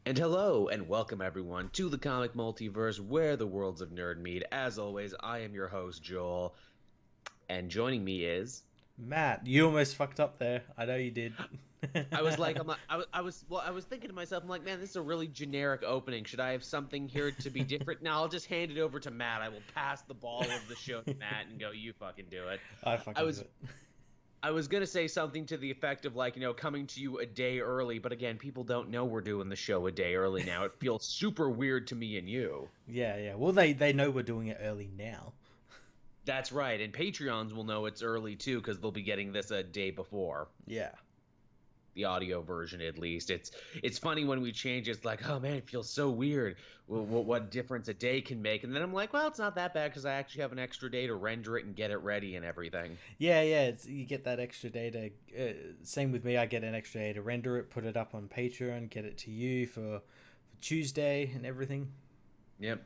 And hello, and welcome everyone to the comic multiverse where the worlds of nerd meet. As always, I am your host, Joel, and joining me is. Matt, you almost fucked up there. I know you did. I was like, I'm like, I was thinking to myself, I'm like, man, this is a really generic opening. Should I have something here to be different? Now I'll just hand it over to Matt. I will pass the ball of the show to Matt and go, you fucking do it. I I fucking do was it. I was gonna say something to the effect of like, coming to you a day early, but again, people don't know we're doing the show a day early now. It feels super weird to me and you. Yeah, yeah. Well, they know we're doing it early now. That's right, and Patreons will know it's early too because they'll be getting this a day before Yeah. the audio version, at least. It's funny when we change. It's like, oh man, it feels so weird. What difference a day can make? And then I'm like, well, it's not that bad because I actually have an extra day to render it and get it ready and everything. Yeah, yeah. You get that extra day to. Same with me. I get an extra day to render it, put it up on Patreon, get it to you for Tuesday and everything. Yep.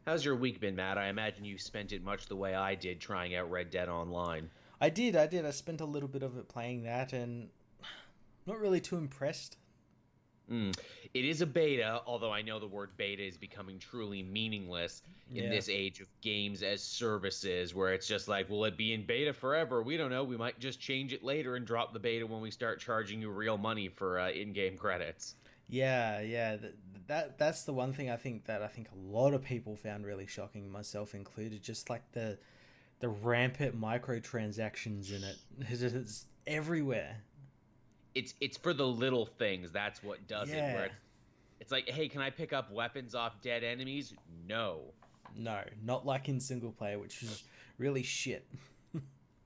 How's your week been, Matt? I imagine you spent it much the way I did, trying out Red Dead Online. I did. I did. I spent a little bit of it playing that, and not really too impressed. Mm. It is a beta, although I know the word beta is becoming truly meaningless in Yeah. this age of games as services, where it's just like, will it be in beta forever? We don't know. We might just change it later and drop the beta when we start charging you real money for in-game credits. Yeah, yeah. That's the one thing I think a lot of people found really shocking, myself included. Just like the rampant microtransactions in it. It's everywhere. It's for the little things. That's what does it. Where Yeah. it's like, hey, can I pick up weapons off dead enemies? No. No, not like in single player, which is really shit.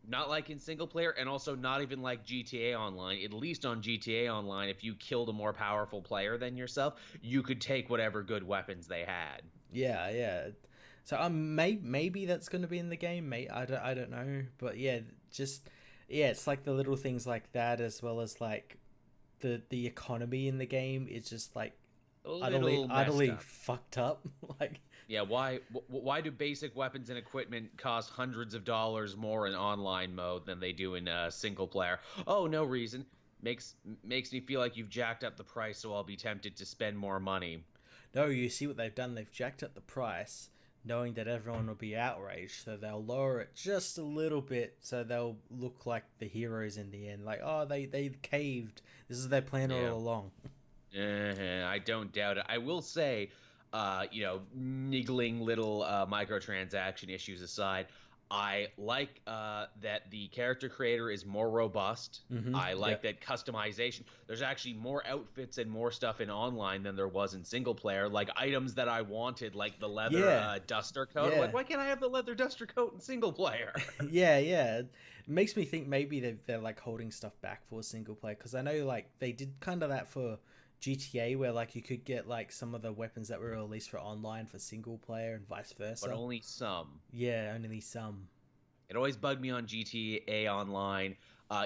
Not like in single player, and also not even like GTA Online. At least on GTA Online, if you killed a more powerful player than yourself, you could take whatever good weapons they had. Yeah, yeah. So maybe that's going to be in the game. I don't know, but yeah, just yeah, it's like the little things like that, as well as like the economy in the game is just like A utterly little messed utterly up. fucked up. Like Yeah, why do basic weapons and equipment cost hundreds of dollars more in online mode than they do in single player? Oh, no reason. Makes me feel like you've jacked up the price, so I'll be tempted to spend more money. no, you see what they've done? They've jacked up the price, knowing that everyone will be outraged, so they'll lower it just a little bit, so they'll look like the heroes in the end. Like, oh, they caved. This is their plan all Yeah. along. I don't doubt it. I will say, niggling little microtransaction issues aside, I like that the character creator is more robust. I like Yep. that customization. There's actually more outfits and more stuff in online than there was in single player. Like items that I wanted, like the leather Yeah. duster coat. I'm like, Yeah. why can't I have the leather duster coat in single player? Yeah, yeah. It makes me think maybe they're like holding stuff back for single player, because I know like they did kind of that for GTA, where like you could get like some of the weapons that were released for online for single player and vice But versa. only some. Yeah, only some. It always bugged me on GTA Online.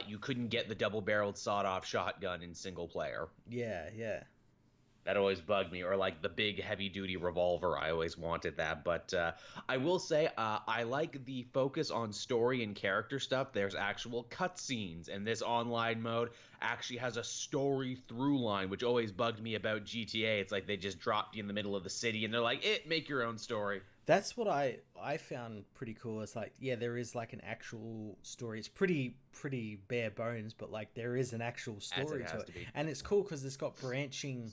You couldn't get the double-barreled sawed-off shotgun in single player. Yeah, yeah. That always bugged me, or like the big heavy-duty revolver. I always wanted that, but I will say I like the focus on story and character stuff. There's actual cutscenes, and this online mode actually has a story through line, which always bugged me about GTA. It's like they just dropped you in the middle of the city, and they're like, make your own story." That's what I found pretty cool. It's like, yeah, there is like an actual story. It's pretty bare bones, but like there is an actual As it story to has it, to be. and it's cool because it's got branching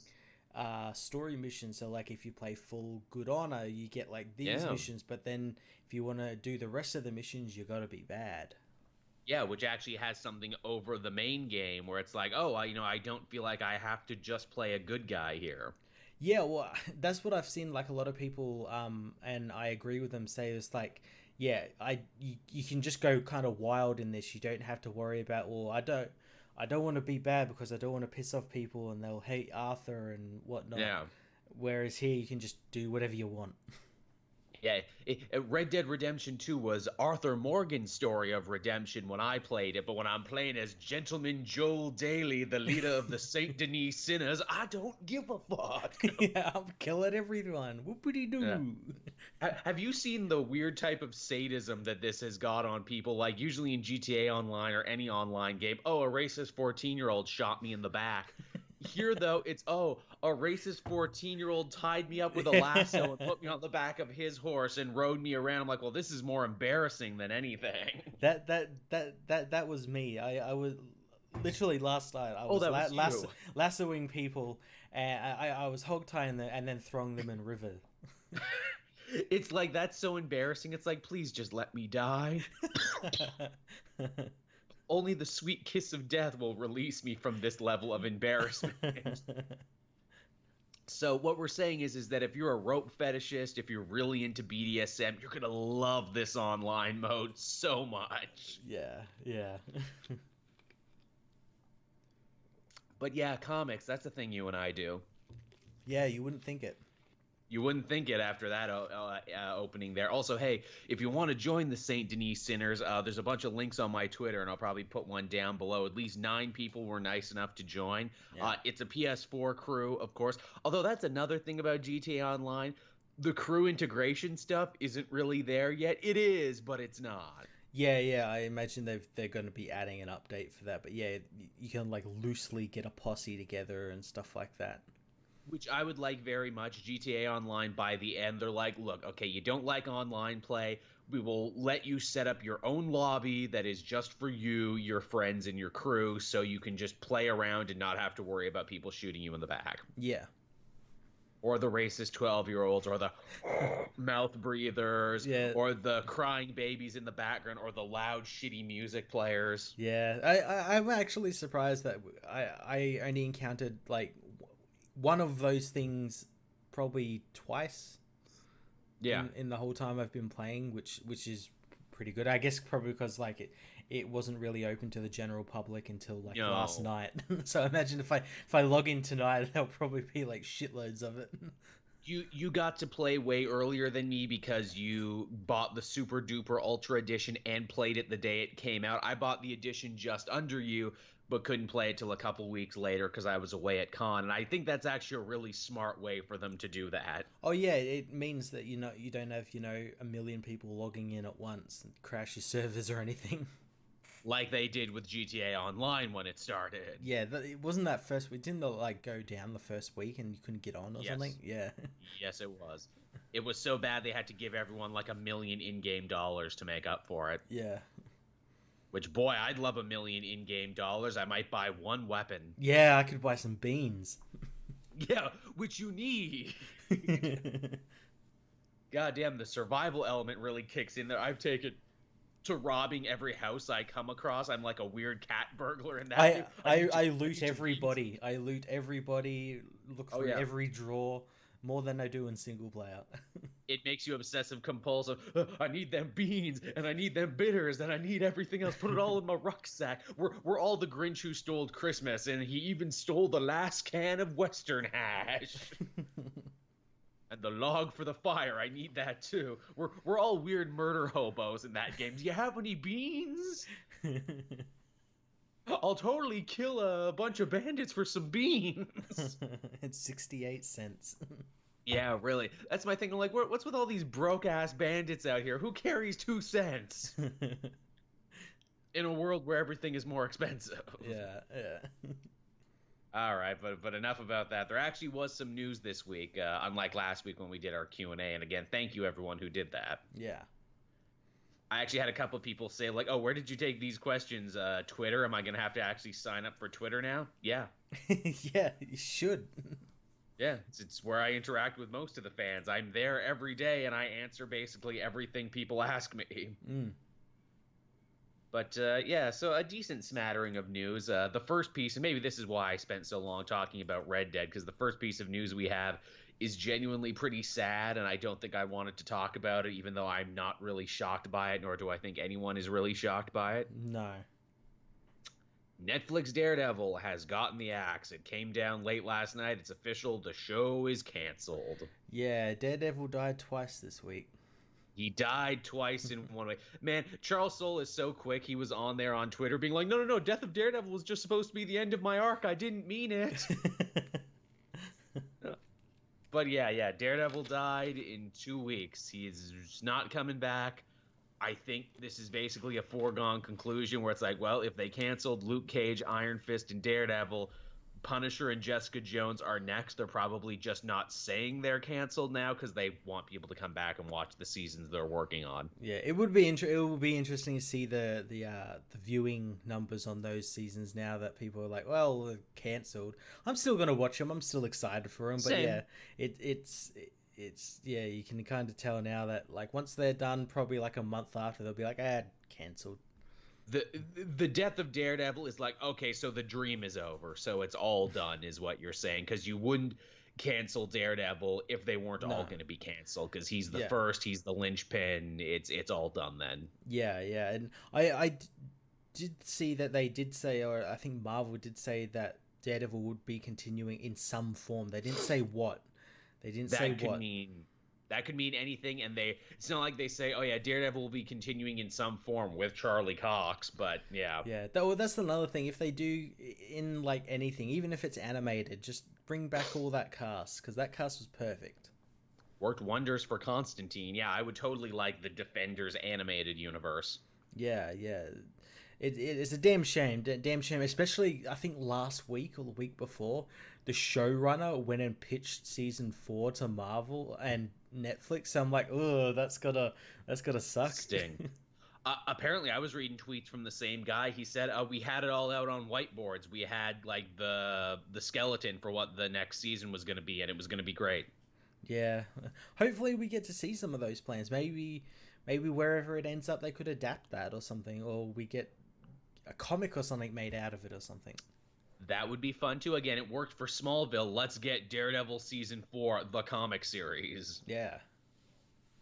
story missions. So like if you play full good honor, you get like these Yeah. missions, but then if you want to do the rest of the missions, you got to be bad. Yeah, which actually has something over the main game where it's like, oh, I don't feel like I have to just play a good guy here. Yeah, well, that's what I've seen. Like a lot of people, and I agree with them. Say it's like, yeah, you can just go kind of wild in this. You don't have to worry about. Well, I don't want to be bad because I don't want to piss off people and they'll hate Arthur and whatnot. Yeah. Whereas here, you can just do whatever you want. Yeah, Red Dead Redemption 2 was Arthur Morgan's story of redemption when I played it, but when I'm playing as Gentleman Joel Daly, the leader of the Saint Denis Sinners, I don't give a fuck. Yeah, I'm killing everyone. Whoopity Yeah. doo. Have you seen the weird type of sadism that this has got on people? Like, usually in GTA Online or any online game, oh, a racist 14-year-old shot me in the back. Here, though, it's, oh, a racist 14-year-old tied me up with a lasso and put me on the back of his horse and rode me around. I'm like, well, this is more embarrassing than anything. That was me. I was literally last night. I Oh, was that was you. lassoing people, and I was hog tying them and then throwing them in river. It's like, that's so embarrassing. It's like, please just let me die. Only the sweet kiss of death will release me from this level of embarrassment. So what we're saying is that if you're a rope fetishist, if you're really into BDSM, you're gonna love this online mode so much. Yeah. But yeah, comics, that's the thing you and I do. Yeah, you wouldn't think it. You wouldn't think it after that opening there. Also, hey, if you want to join the St. Denis Sinners, there's a bunch of links on my Twitter, and I'll probably put one down below. At least 9 people were nice enough to join. Yeah. It's a PS4 crew, of course. Although that's another thing about GTA Online. The crew integration stuff isn't really there yet. It is, but it's not. Yeah. I imagine they're going to be adding an update for that. But yeah, you can like loosely get a posse together and stuff like that. Which I would like very much. GTA Online, by the end, they're like, look, okay, you don't like online play. We will let you set up your own lobby that is just for you, your friends, and your crew, so you can just play around and not have to worry about people shooting you in the back. Yeah. Or the racist 12-year-olds, or the mouth breathers, Yeah. or the crying babies in the background, or the loud, shitty music players. Yeah, I'm actually surprised that I only encountered like one of those things probably twice. Yeah. In the whole time I've been playing, which is pretty good. I guess probably because like it wasn't really open to the general public until like last night. So imagine if I log in tonight, there'll probably be like shitloads of it. You got to play way earlier than me because you bought the Super Duper Ultra Edition and played it the day it came out. I bought the edition just under you, but couldn't play it till a couple weeks later because I was away at con. And I think that's actually a really smart way for them to do that. Oh yeah, it means that you don't have a million people logging in at once and crash your servers or anything. Like they did with GTA Online when it started. Yeah, it wasn't that first week. Didn't it like go down the first week and you couldn't get on or something? Yeah. Yes, it was. It was so bad they had to give everyone like $1 million in-game dollars to make up for it. Yeah. Which, boy, I'd love $1 million in-game dollars. I might buy one weapon. Yeah, I could buy some beans. Yeah, which you need. Goddamn, the survival element really kicks in there. I've taken to robbing every house I come across. I'm like a weird cat burglar in that. I loot everybody. I loot everybody. Look through every drawer. More than I do in single player. It makes you obsessive compulsive. I need them beans, and I need them bitters, and I need everything else. Put it all in my rucksack. We're all the Grinch who stole Christmas, and he even stole the last can of Western hash. And the log for the fire, I need that too. We're all weird murder hobos in that game. Do you have any beans? I'll totally kill a bunch of bandits for some beans. It's 68 cents. Yeah, really. That's my thing. I'm like, what's with all these broke-ass bandits out here? Who carries 2 cents? In a world where everything is more expensive. Yeah. All right, but enough about that. There actually was some news this week, unlike last week when we did our Q&A. And again, thank you everyone who did that. Yeah. I actually had a couple of people say, like, oh, where did you take these questions? Twitter? Am I going to have to actually sign up for Twitter now? Yeah. Yeah, you should. Yeah, it's where I interact with most of the fans. I'm there every day, and I answer basically everything people ask me. But, yeah, so a decent smattering of news. The first piece, and maybe this is why I spent so long talking about Red Dead, because the first piece of news we have is genuinely pretty sad, and I don't think I wanted to talk about it, even though I'm not really shocked by it, nor do I think anyone is really shocked by it. No. Netflix Daredevil has gotten the axe. It came down late last night. It's official. The show is canceled. Yeah, Daredevil died twice this week. He died twice in one way. Man, Charles Soule is so quick. He was on there on Twitter being like, no, Death of Daredevil was just supposed to be the end of my arc. I didn't mean it. But yeah, Daredevil died in 2 weeks. He's not coming back. I think this is basically a foregone conclusion where it's like, well, if they canceled Luke Cage, Iron Fist, and Daredevil, Punisher and Jessica Jones are next. They're probably just not saying they're canceled now because they want people to come back and watch the seasons they're working on. Yeah, it would be it would be interesting to see the viewing numbers on those seasons now that people are like, well, they're cancelled. I'm still gonna watch them. I'm still excited for them. But Same. yeah, it's yeah, you can kind of tell now that like once they're done, probably like a month after, they'll be like, cancelled. The death of Daredevil is like, okay, so the dream is over, so it's all done, is what you're saying, because you wouldn't cancel Daredevil if they weren't all going to be canceled, because he's the first, he's the linchpin, it's all done then. Yeah, and I did see that they did say, or I think Marvel did say that Daredevil would be continuing in some form. They didn't say what. They didn't say what. That could mean anything, and it's not like they say, oh yeah, Daredevil will be continuing in some form with Charlie Cox, but yeah. Yeah, that's another thing. If they do in like anything, even if it's animated, just bring back all that cast, because that cast was perfect. Worked wonders for Constantine. Yeah, I would totally like the Defenders animated universe. Yeah. It's a damn shame, especially I think last week or the week before, the showrunner went and pitched season 4 to Marvel and Netflix. So I'm like, oh, that's gotta suck. Sting. Apparently, I was reading tweets from the same guy. He said, we had it all out on whiteboards. We had like the skeleton for what the next season was going to be, and it was going to be great. Yeah, hopefully we get to see some of those plans. Maybe wherever it ends up, they could adapt that or something, or we get a comic or something made out of it or something. That would be fun too. Again, it worked for Smallville. Let's get Daredevil season 4, the comic series. Yeah.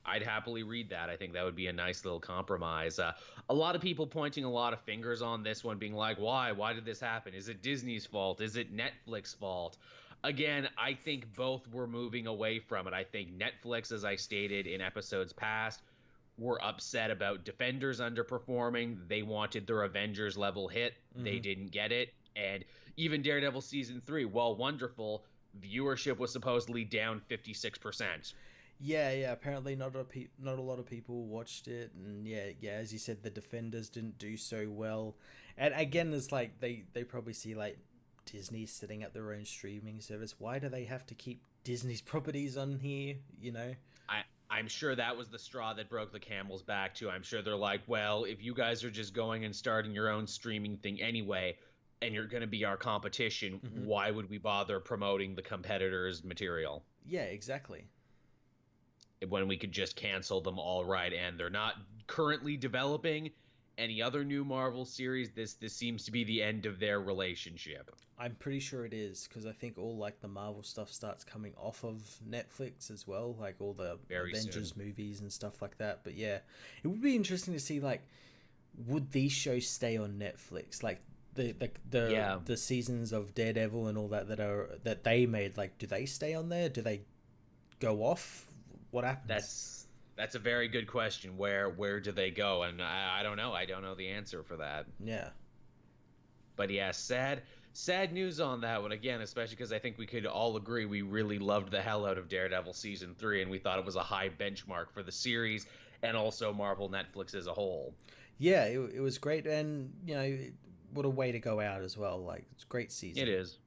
I'd happily read that. I think that would be a nice little compromise. A lot of people pointing a lot of fingers on this one, being like, why? Why did this happen? Is it Disney's fault? Is it Netflix's fault? Again, I think both were moving away from it. I think Netflix, as I stated in episodes past, were upset about Defenders underperforming. They wanted their Avengers level hit. Mm-hmm. They didn't get it. And even Daredevil season 3, while wonderful, viewership was supposedly down 56%. Yeah. Apparently, not a lot of people watched it, and yeah. As you said, the Defenders didn't do so well. And again, it's like they probably see like Disney setting up their own streaming service. Why do they have to keep Disney's properties on here? You know. I'm sure that was the straw that broke the camel's back too. I'm sure they're like, well, if you guys are just going and starting your own streaming thing anyway, and you're going to be our competition, mm-hmm. why would we bother promoting the competitors' material? Yeah, exactly. When we could just cancel them all right, and they're not currently developing any other new Marvel series. This seems to be the end of their relationship. I'm pretty sure it is, because I think all like the Marvel stuff starts coming off of Netflix as well, like all the Avengers movies and stuff like that. But yeah, it would be interesting to see like, would these shows stay on Netflix? Like the seasons of Daredevil and all that they made, like, do they stay on there? Do they go off? What happens? That's a very good question. Where do they go? And I don't know. I don't know the answer for that. Yeah. But yeah, sad news on that one again, especially because I think we could all agree we really loved the hell out of Daredevil season 3, and we thought it was a high benchmark for the series and also Marvel Netflix as a whole. Yeah, it was great, and you know, what a way to go out as well. Like, it's a great season. It is.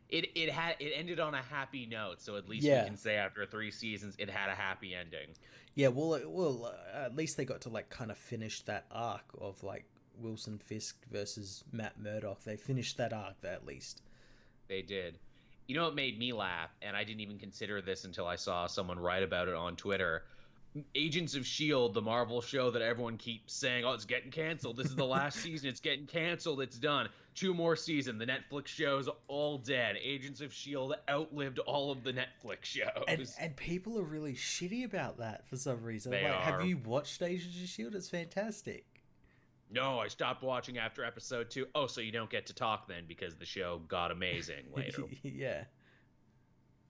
It ended on a happy note, so at least we can say after 3 seasons it had a happy ending. Yeah, well, at least they got to like kind of finish that arc of like Wilson Fisk versus Matt Murdock. They finished that arc at least. They did. You know what made me laugh, and I didn't even consider this until I saw someone write about it on Twitter. Agents of S.H.I.E.L.D., the Marvel show that everyone keeps saying, oh, it's getting canceled. This is the last season. It's getting canceled. It's done. 2 more seasons. The Netflix show's all dead. Agents of S.H.I.E.L.D. outlived all of the Netflix shows. And people are really shitty about that for some reason. They are. Have you watched Agents of S.H.I.E.L.D.? It's fantastic. No, I stopped watching after episode 2. Oh, so you don't get to talk then because the show got amazing later. Yeah.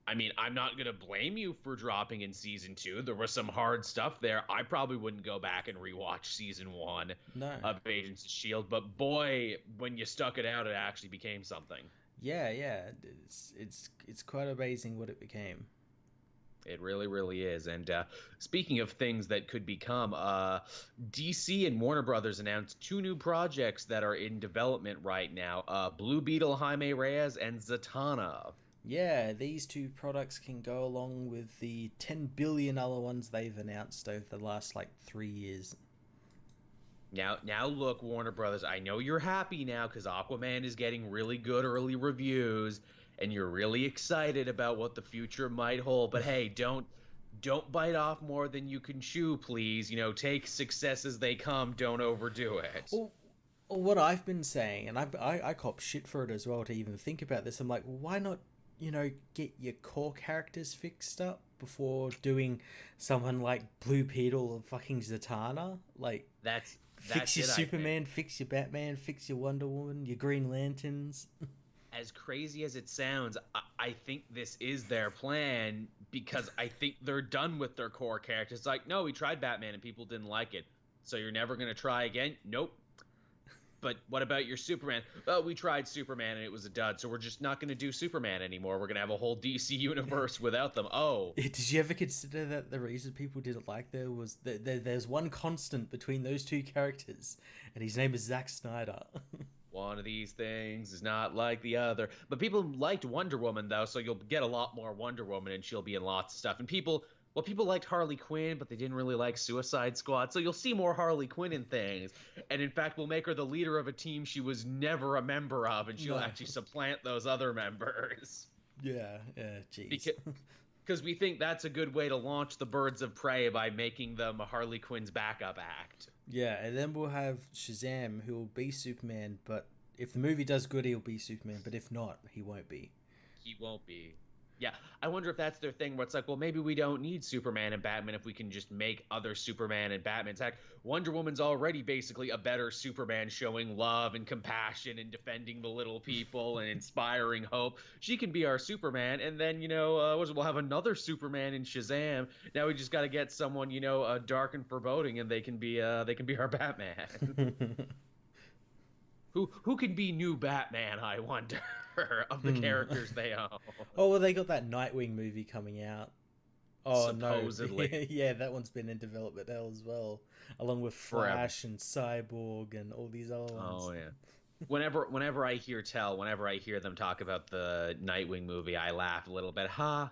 I mean, I'm not going to blame you for dropping in season 2. There was some hard stuff there. I probably wouldn't go back and rewatch season 1 of Agents of S.H.I.E.L.D., but boy, when you stuck it out, it actually became something. Yeah. It's quite amazing what it became. It really, really is. And speaking of things that could become, DC and Warner Brothers announced two new projects that are in development right now: Blue Beetle, Jaime Reyes, and Zatanna. Yeah, these two products can go along with the 10 billion other ones they've announced over the last like 3 years. Now, look, Warner Brothers. I know you're happy now because Aquaman is getting really good early reviews, and you're really excited about what the future might hold. But hey, don't bite off more than you can chew, please. Take success as they come. Don't overdo it. Well, what I've been saying, and I cop shit for it as well to even think about this. I'm like, why not, get your core characters fixed up before doing someone like Blue Beetle or fucking Zatanna? Like, That's fix that's your it. I think. Superman, fix your Batman, fix your Wonder Woman, your Green Lanterns. As crazy as it sounds, I think this is their plan because I think they're done with their core characters. It's like, no, we tried Batman and people didn't like it. So you're never going to try again? Nope. But what about your Superman? Well, we tried Superman and it was a dud, so we're just not going to do Superman anymore. We're going to have a whole DC universe without them. Oh, Did you ever consider that the reason people didn't like there was that there's one constant between those two characters, and his name is Zack Snyder. one of these things is not like the other. But people liked Wonder Woman though, so you'll get a lot more Wonder Woman and she'll be in lots of stuff. And people liked Harley Quinn, but they didn't really like Suicide Squad. So you'll see more Harley Quinn in things. And in fact, we'll make her the leader of a team she was never a member of, and she'll No. actually supplant those other members. Yeah, jeez. Because we think that's a good way to launch the Birds of Prey by making them Harley Quinn's backup act. Yeah, and then we'll have Shazam, who will be Superman, but if the movie does good, he'll be Superman, but if not, he won't be. He won't be. Yeah, I wonder if that's their thing where it's like, well, maybe we don't need Superman and Batman if we can just make other Superman and Batmans. Heck, Wonder Woman's already basically a better Superman, showing love and compassion and defending the little people and inspiring hope. She can be our Superman, and then, we'll have another Superman in Shazam. Now we just got to get someone, dark and foreboding, and they can be our Batman. Who can be new Batman, I wonder, of the characters they own. Oh, well, they got that Nightwing movie coming out. Oh, Supposedly. no. Yeah, that one's been in development hell as well, along with Forever. Flash and Cyborg and all these other ones. Oh yeah. Whenever I hear them talk about the Nightwing movie, I laugh a little bit. Ha!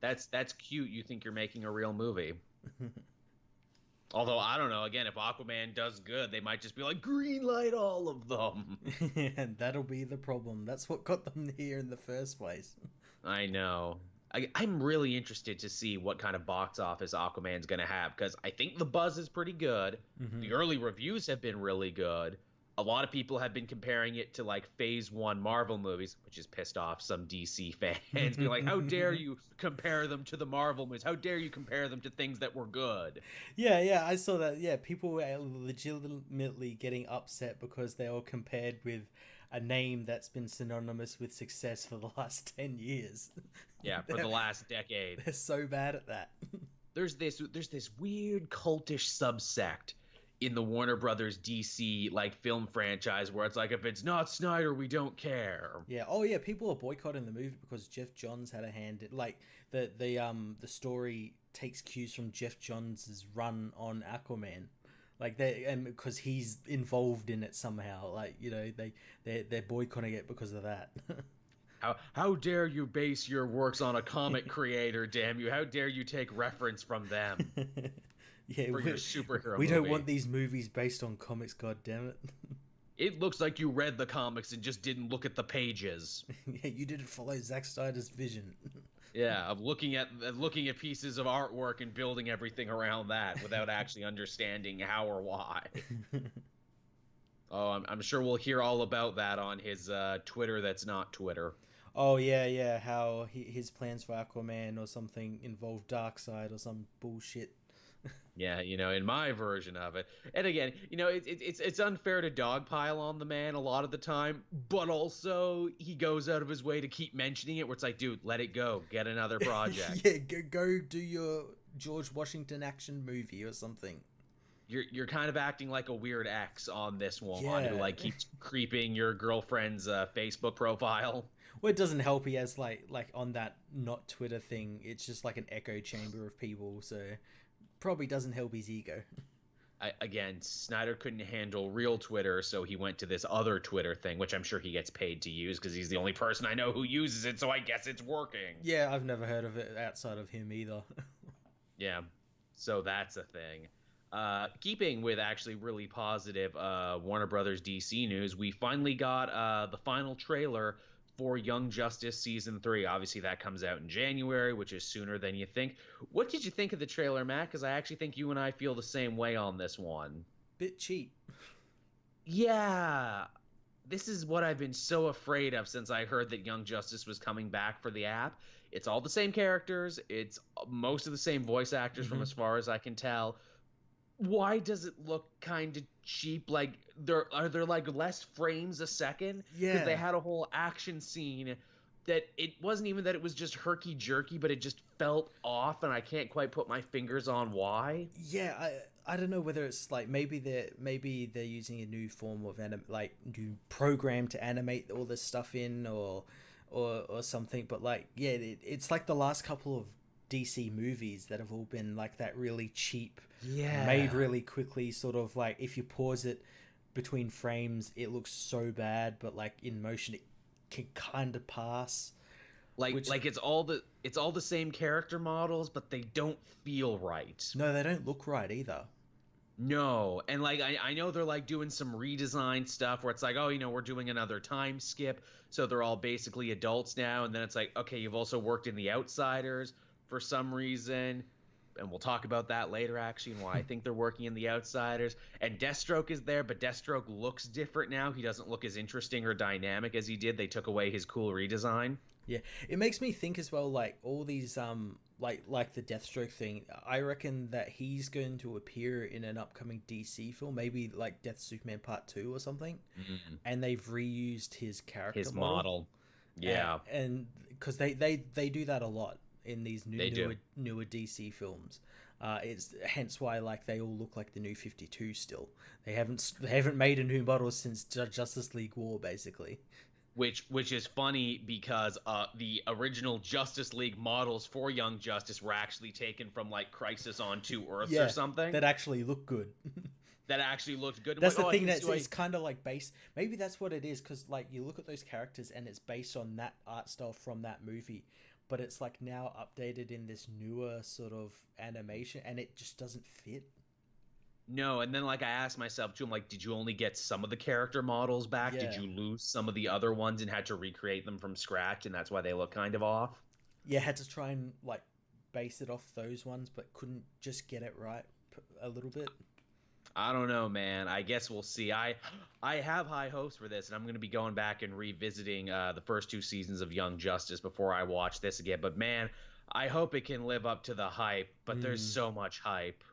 That's cute. You think you're making a real movie. Although I don't know. Again, if Aquaman does good, they might just be like, green light all of them. And that'll be the problem. That's what got them here in the first place. I know. I'm really interested to see what kind of box office Aquaman's going to have, because I think the buzz is pretty good. Mm-hmm. The early reviews have been really good. A lot of people have been comparing it to like Phase 1 Marvel movies, which has pissed off some DC fans. Be like, how dare you compare them to the Marvel movies? How dare you compare them to things that were good? Yeah, I saw that. Yeah, people were legitimately getting upset because they were compared with a name that's been synonymous with success for the last 10 years. Yeah, for the last decade. They're so bad at that. There's this weird cultish subsect in the Warner Brothers DC like film franchise where it's like, if it's not Snyder, we don't care. Yeah. Oh yeah, people are boycotting the movie because Jeff Johns had a hand in, like the story takes cues from Jeff Johns' run on Aquaman. Like and because he's involved in it somehow, like they're boycotting it because of that. How dare you base your works on a comic creator? Damn you! How dare you take reference from them Yeah, for your superhero? We movie. don't want these movies based on comics. God damn it! It looks like you read the comics and just didn't look at the pages. Yeah, you didn't follow Zack Snyder's vision. Yeah, of looking at pieces of artwork and building everything around that without actually understanding how or why. Oh, I'm sure we'll hear all about that on his Twitter that's not Twitter. Oh yeah, how his plans for Aquaman or something involve Darkseid or some bullshit. Yeah, in my version of it. And again, it's unfair to dogpile on the man a lot of the time, but also he goes out of his way to keep mentioning it where it's like, dude, let it go. Get another project. Yeah, go do your George Washington action movie or something. You're kind of acting like a weird ex on this one, Yeah. who like keeps creeping your girlfriend's Facebook profile. Well, it doesn't help. He has like on that not Twitter thing. It's just like an echo chamber of people. So probably doesn't help his ego. Again, Snyder couldn't handle real Twitter, so he went to this other Twitter thing, which I'm sure he gets paid to use because he's the only person I know who uses it, so I guess it's working. Yeah, I've never heard of it outside of him either. Yeah, so that's a thing. Keeping with actually really positive Warner Brothers DC news, we finally got the final trailer for Young Justice Season 3. Obviously, that comes out in January, which is sooner than you think. What did you think of the trailer, Matt? Because I actually think you and I feel the same way on this one. Bit cheap. Yeah, this is what I've been so afraid of since I heard that Young Justice was coming back for the app. It's all the same characters. It's most of the same voice actors from as far as I can tell. Why does it look kind of cheap? Like are there like less frames a second? Yeah. Because they had a whole action scene that it wasn't even that it was just herky jerky, but it just felt off, and I can't quite put my fingers on why. Yeah, I don't know whether it's like maybe they're using a new form of new program to animate all this stuff in or something. But like yeah, it's like the last couple of DC movies that have all been like that really cheap, made really quickly, sort of like if you pause it between frames it looks so bad, but like in motion it can kind of pass. Like it's all the same character models, but they don't feel right. No, they don't look right either. No, and like I know they're like doing some redesign stuff where it's like, oh, we're doing another time skip, so they're all basically adults now, and then it's like, okay, you've also worked in The Outsiders for some reason, and we'll talk about that later actually, and why I think they're working in The Outsiders. And Deathstroke is there, but Deathstroke looks different now. He doesn't look as interesting or dynamic as he did. They took away his cool redesign. Yeah, it makes me think as well, like all these like the Deathstroke thing. I reckon that he's going to appear in an upcoming DC film, maybe like Death Superman Part 2 or something. And they've reused his character model. Yeah, and because they do that a lot in these newer DC films. It's hence why like they all look like the New 52 still. They haven't made a new model since Justice League War, basically. Which is funny because the original Justice League models for Young Justice were actually taken from like Crisis on Two Earths or something. That actually look good. That actually looked good. That's the thing, it's kind of like based. Maybe that's what it is, because like you look at those characters and it's based on that art style from that movie, but it's like now updated in this newer sort of animation, and it just doesn't fit. No, and then like I asked myself too, I'm like, did you only get some of the character models back? Yeah. Did you lose some of the other ones and had to recreate them from scratch, and that's why they look kind of off? Yeah, had to try and like base it off those ones, but couldn't just get it right a little bit. I don't know, man. I guess we'll see. I have high hopes for this, and I'm going to be going back and revisiting the first 2 seasons of Young Justice before I watch this again. But man, I hope it can live up to the hype. But there's so much hype.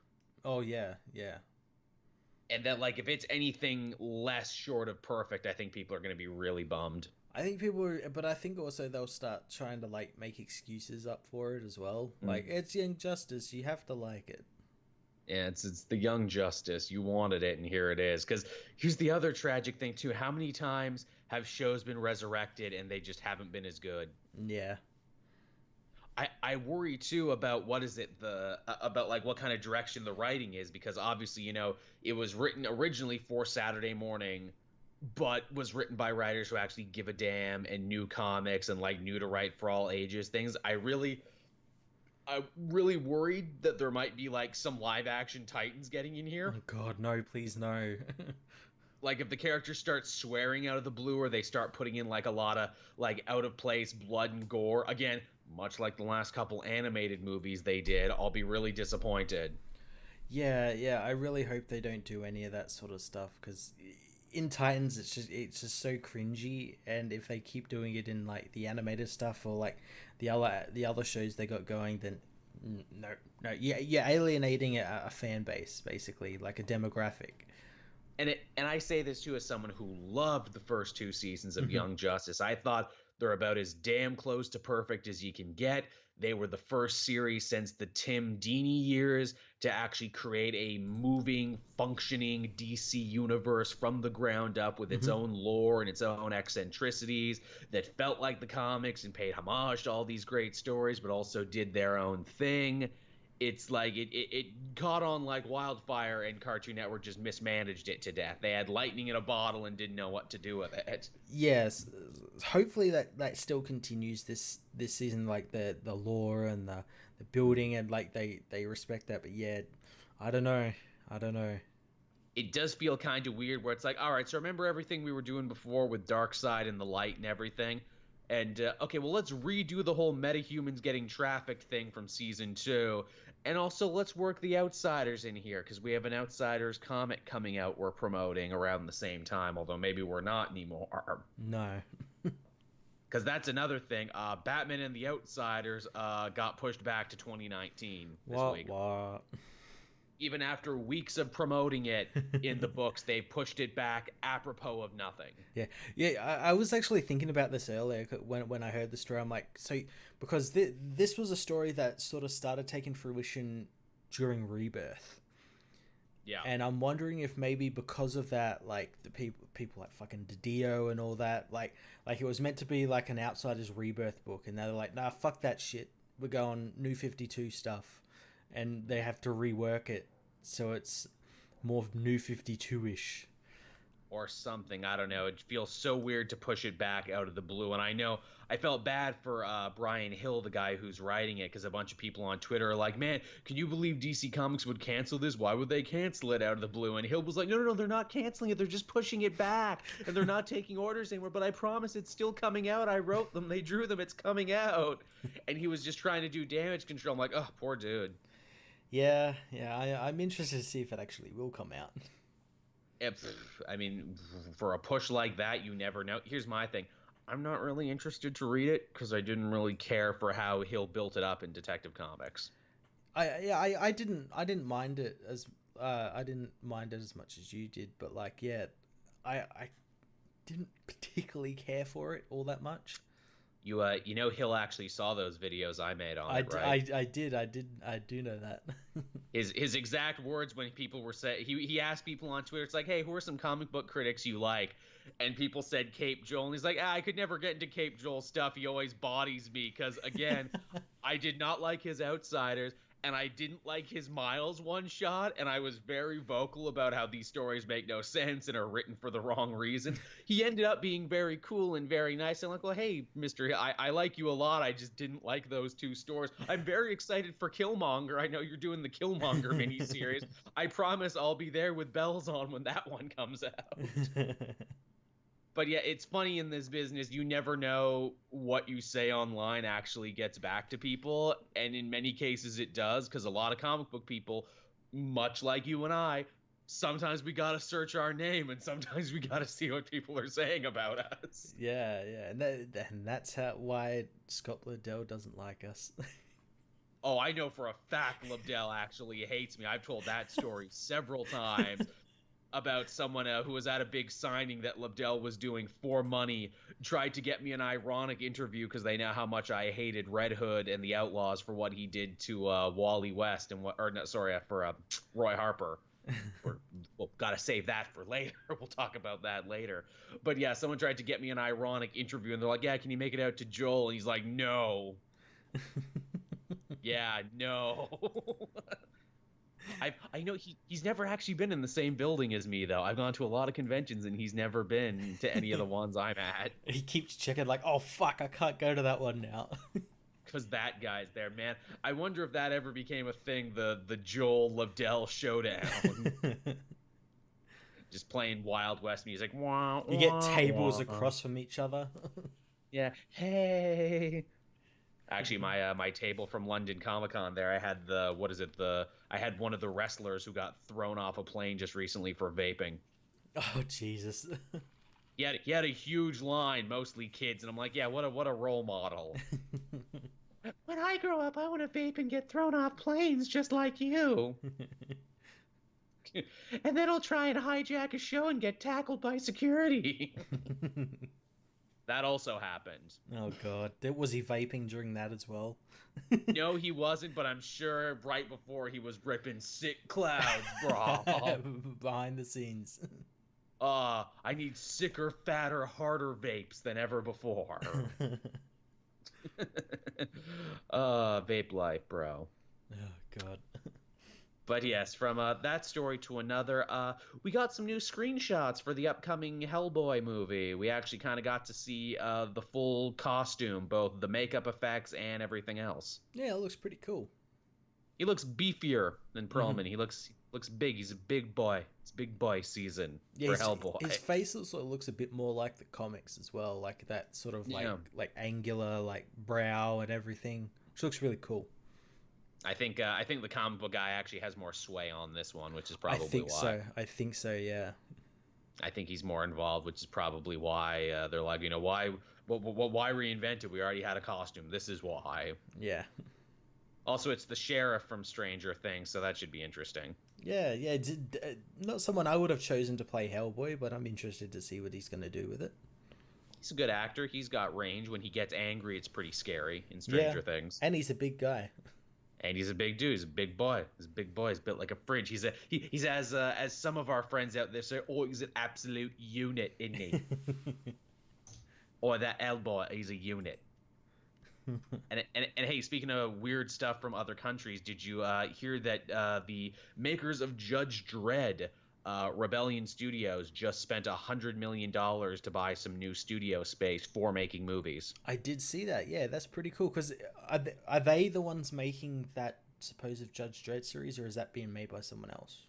Oh yeah, yeah. And that like if it's anything less short of perfect, I think people are going to be really bummed. I think but I think also they'll start trying to like make excuses up for it as well. Like it's Young Justice, you have to like it. Yeah, it's the Young Justice. You wanted it, and here it is. Because here's the other tragic thing too: how many times have shows been resurrected and they just haven't been as good? Yeah. I worry too about about like what kind of direction the writing is, because obviously it was written originally for Saturday morning, but was written by writers who actually give a damn and knew comics and like knew to write for all ages things. I'm really worried that there might be like some live action Titans getting in here. Oh God, no! Please no. Like if the characters start swearing out of the blue, or they start putting in like a lot of like out of place blood and gore again. Much like the last couple animated movies they did, I'll be really disappointed. Yeah, I really hope they don't do any of that sort of stuff, because in Titans it's just so cringy, and if they keep doing it in like the animated stuff or like the other shows they got going, then no, you're alienating a fan base, basically, like a demographic. And I say this too as someone who loved the first 2 seasons of Young Justice. I thought They're about as damn close to perfect as you can get. They were the first series since the Tim Dini years to actually create a moving, functioning DC universe from the ground up with its Mm-hmm. own lore and its own eccentricities that felt like the comics and paid homage to all these great stories, but also did their own thing. It's like it caught on like wildfire, and Cartoon Network just mismanaged it to death. They had lightning in a bottle and didn't know what to do with it. Yes, hopefully that still continues this season, like the lore and the building, and like they respect that. But yeah, I don't know. It does feel kind of weird where it's like, all right, so remember everything we were doing before with Darkseid and the light and everything? And okay, well, let's redo the whole metahumans getting trafficked thing from season 2. And also, let's work the Outsiders in here because we have an Outsiders comic coming out we're promoting around the same time, although maybe we're not anymore. No. Because that's another thing. Batman and the Outsiders got pushed back to 2019 this week. What? Even after weeks of promoting it in the books, they pushed it back apropos of nothing. Yeah. I was actually thinking about this earlier when I heard the story. I'm like, so because this was a story that sort of started taking fruition during Rebirth. Yeah. And I'm wondering if maybe because of that, like the people like fucking Didio and all that, like it was meant to be like an Outsiders Rebirth book, and they're like, nah, fuck that shit. We're going New 52 stuff, and they have to rework it so it's more New 52-ish. Or something. I don't know. It feels so weird to push it back out of the blue. And I know I felt bad for Brian Hill, the guy who's writing it, because a bunch of people on Twitter are like, man, can you believe DC Comics would cancel this? Why would they cancel it out of the blue? And Hill was like, no, they're not canceling it. They're just pushing it back. And they're not taking orders anymore. But I promise it's still coming out. I wrote them. They drew them. It's coming out. And he was just trying to do damage control. I'm like, oh, poor dude. Yeah. I'm interested to see if it actually will come out. I mean, for a push like that, you never know. Here's my thing. I'm not really interested to read it because I didn't really care for how Hill built it up in Detective Comics. I didn't mind it as much as you did, but like, yeah, I didn't particularly care for it all that much. You know, Hill actually saw those videos I made on it, right? I do know that. His exact words when people were saying, he asked people on Twitter, it's like, hey, who are some comic book critics you like? And people said Cape Joel, and he's like, I could never get into Cape Joel stuff. He always bodies me because, again, I did not like his Outsiders, and I didn't like his Miles one-shot, and I was very vocal about how these stories make no sense and are written for the wrong reasons. He ended up being very cool and very nice. I'm like, well, hey, Mr. Hill, I like you a lot. I just didn't like those two stories. I'm very excited for Killmonger. I know you're doing the Killmonger miniseries. I promise I'll be there with bells on when that one comes out. But yeah, it's funny in this business. You never know what you say online actually gets back to people. And in many cases it does, because a lot of comic book people, much like you and I, sometimes we got to search our name and sometimes we got to see what people are saying about us. Yeah. And that's why Scott Liddell doesn't like us. Oh, I know for a fact Liddell actually hates me. I've told that story several times. About someone who was at a big signing that Liddell was doing for money, tried to get me an ironic interview because they know how much I hated Red Hood and the Outlaws for what he did to Wally West and for Roy Harper. We'll gotta save that for later. We'll talk about that later. But yeah, someone tried to get me an ironic interview and they're like, yeah, can you make it out to Joel? And he's like, no. Yeah, no. I know he's never actually been in the same building as me, though. I've gone to a lot of conventions, and he's never been to any of the ones I'm at. He keeps checking, like, oh, fuck, I can't go to that one now. Because that guy's there, man. I wonder if that ever became a thing, the Joel Liddell showdown. Just playing Wild West music. You get tables across from each other. Yeah. Hey. Actually, my table from London Comic-Con there, I had I had one of the wrestlers who got thrown off a plane just recently for vaping. Oh, Jesus. He had a huge line, mostly kids, and I'm like, yeah, what a role model. When I grow up, I want to vape and get thrown off planes just like you. And then I'll try and hijack a show and get tackled by security. That also happened. Oh god, was he vaping during that as well? No, he wasn't, but I'm sure right before he was ripping sick clouds, bro. Behind the scenes. I need sicker, fatter, harder vapes than ever before. Vape life, bro. Oh god. But yes, from that story to another, we got some new screenshots for the upcoming Hellboy movie. We actually kind of got to see the full costume, both the makeup effects and everything else. Yeah, it looks pretty cool. He looks beefier than Perlman. Mm-hmm. He looks big. He's a big boy. It's big boy season for Hellboy. His face also looks a bit more like the comics as well, like that sort of like angular like brow and everything, which looks really cool. I think the comic book guy actually has more sway on this one, which is probably why. I think so. Yeah. I think he's more involved, which is probably why they're like, why reinvent it? We already had a costume. This is why. Yeah. Also, it's the sheriff from Stranger Things, so that should be interesting. Yeah. Not someone I would have chosen to play Hellboy, but I'm interested to see what he's going to do with it. He's a good actor. He's got range. When he gets angry, it's pretty scary in Stranger Things. And he's a big guy. And he's a big dude. He's a big boy. He's a big boy. He's built like a fridge. He's as some of our friends out there say, oh, he's an absolute unit, isn't he? Or that Hellboy, he's a unit. and hey, speaking of weird stuff from other countries, did you hear that the makers of Judge Dredd, Rebellion Studios, just spent $100 million to buy some new studio space for making movies? I did see that. Yeah, that's pretty cool. Because are they the ones making that supposed Judge Dredd series, or is that being made by someone else?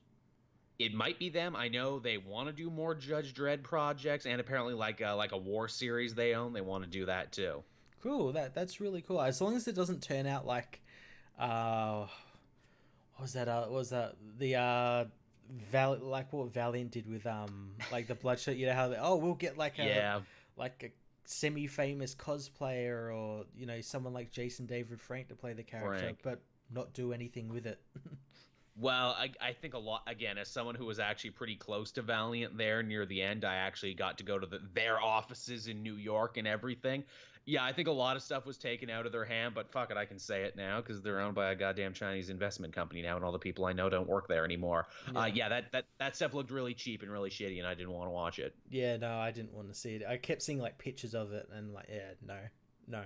It might be them. I know they want to do more Judge Dredd projects, and apparently like a war series they own, they want to do that too. Cool. That's really cool. As long as it doesn't turn out like, what was that? The like what Valiant did with like the Bloodshot. You know how we'll get like a semi-famous cosplayer, or someone like Jason David Frank to play the character, but not do anything with it. Well, I think a lot, again, as someone who was actually pretty close to Valiant there near the end, I actually got to go to their offices in New York and everything. Yeah, I think a lot of stuff was taken out of their hand, but fuck it, I can say it now because they're owned by a goddamn Chinese investment company now, and all the people I know don't work there anymore. Yeah, that stuff looked really cheap and really shitty, and I didn't want to watch it. Yeah, no, I didn't want to see it. I kept seeing like pictures of it, and like, yeah, no.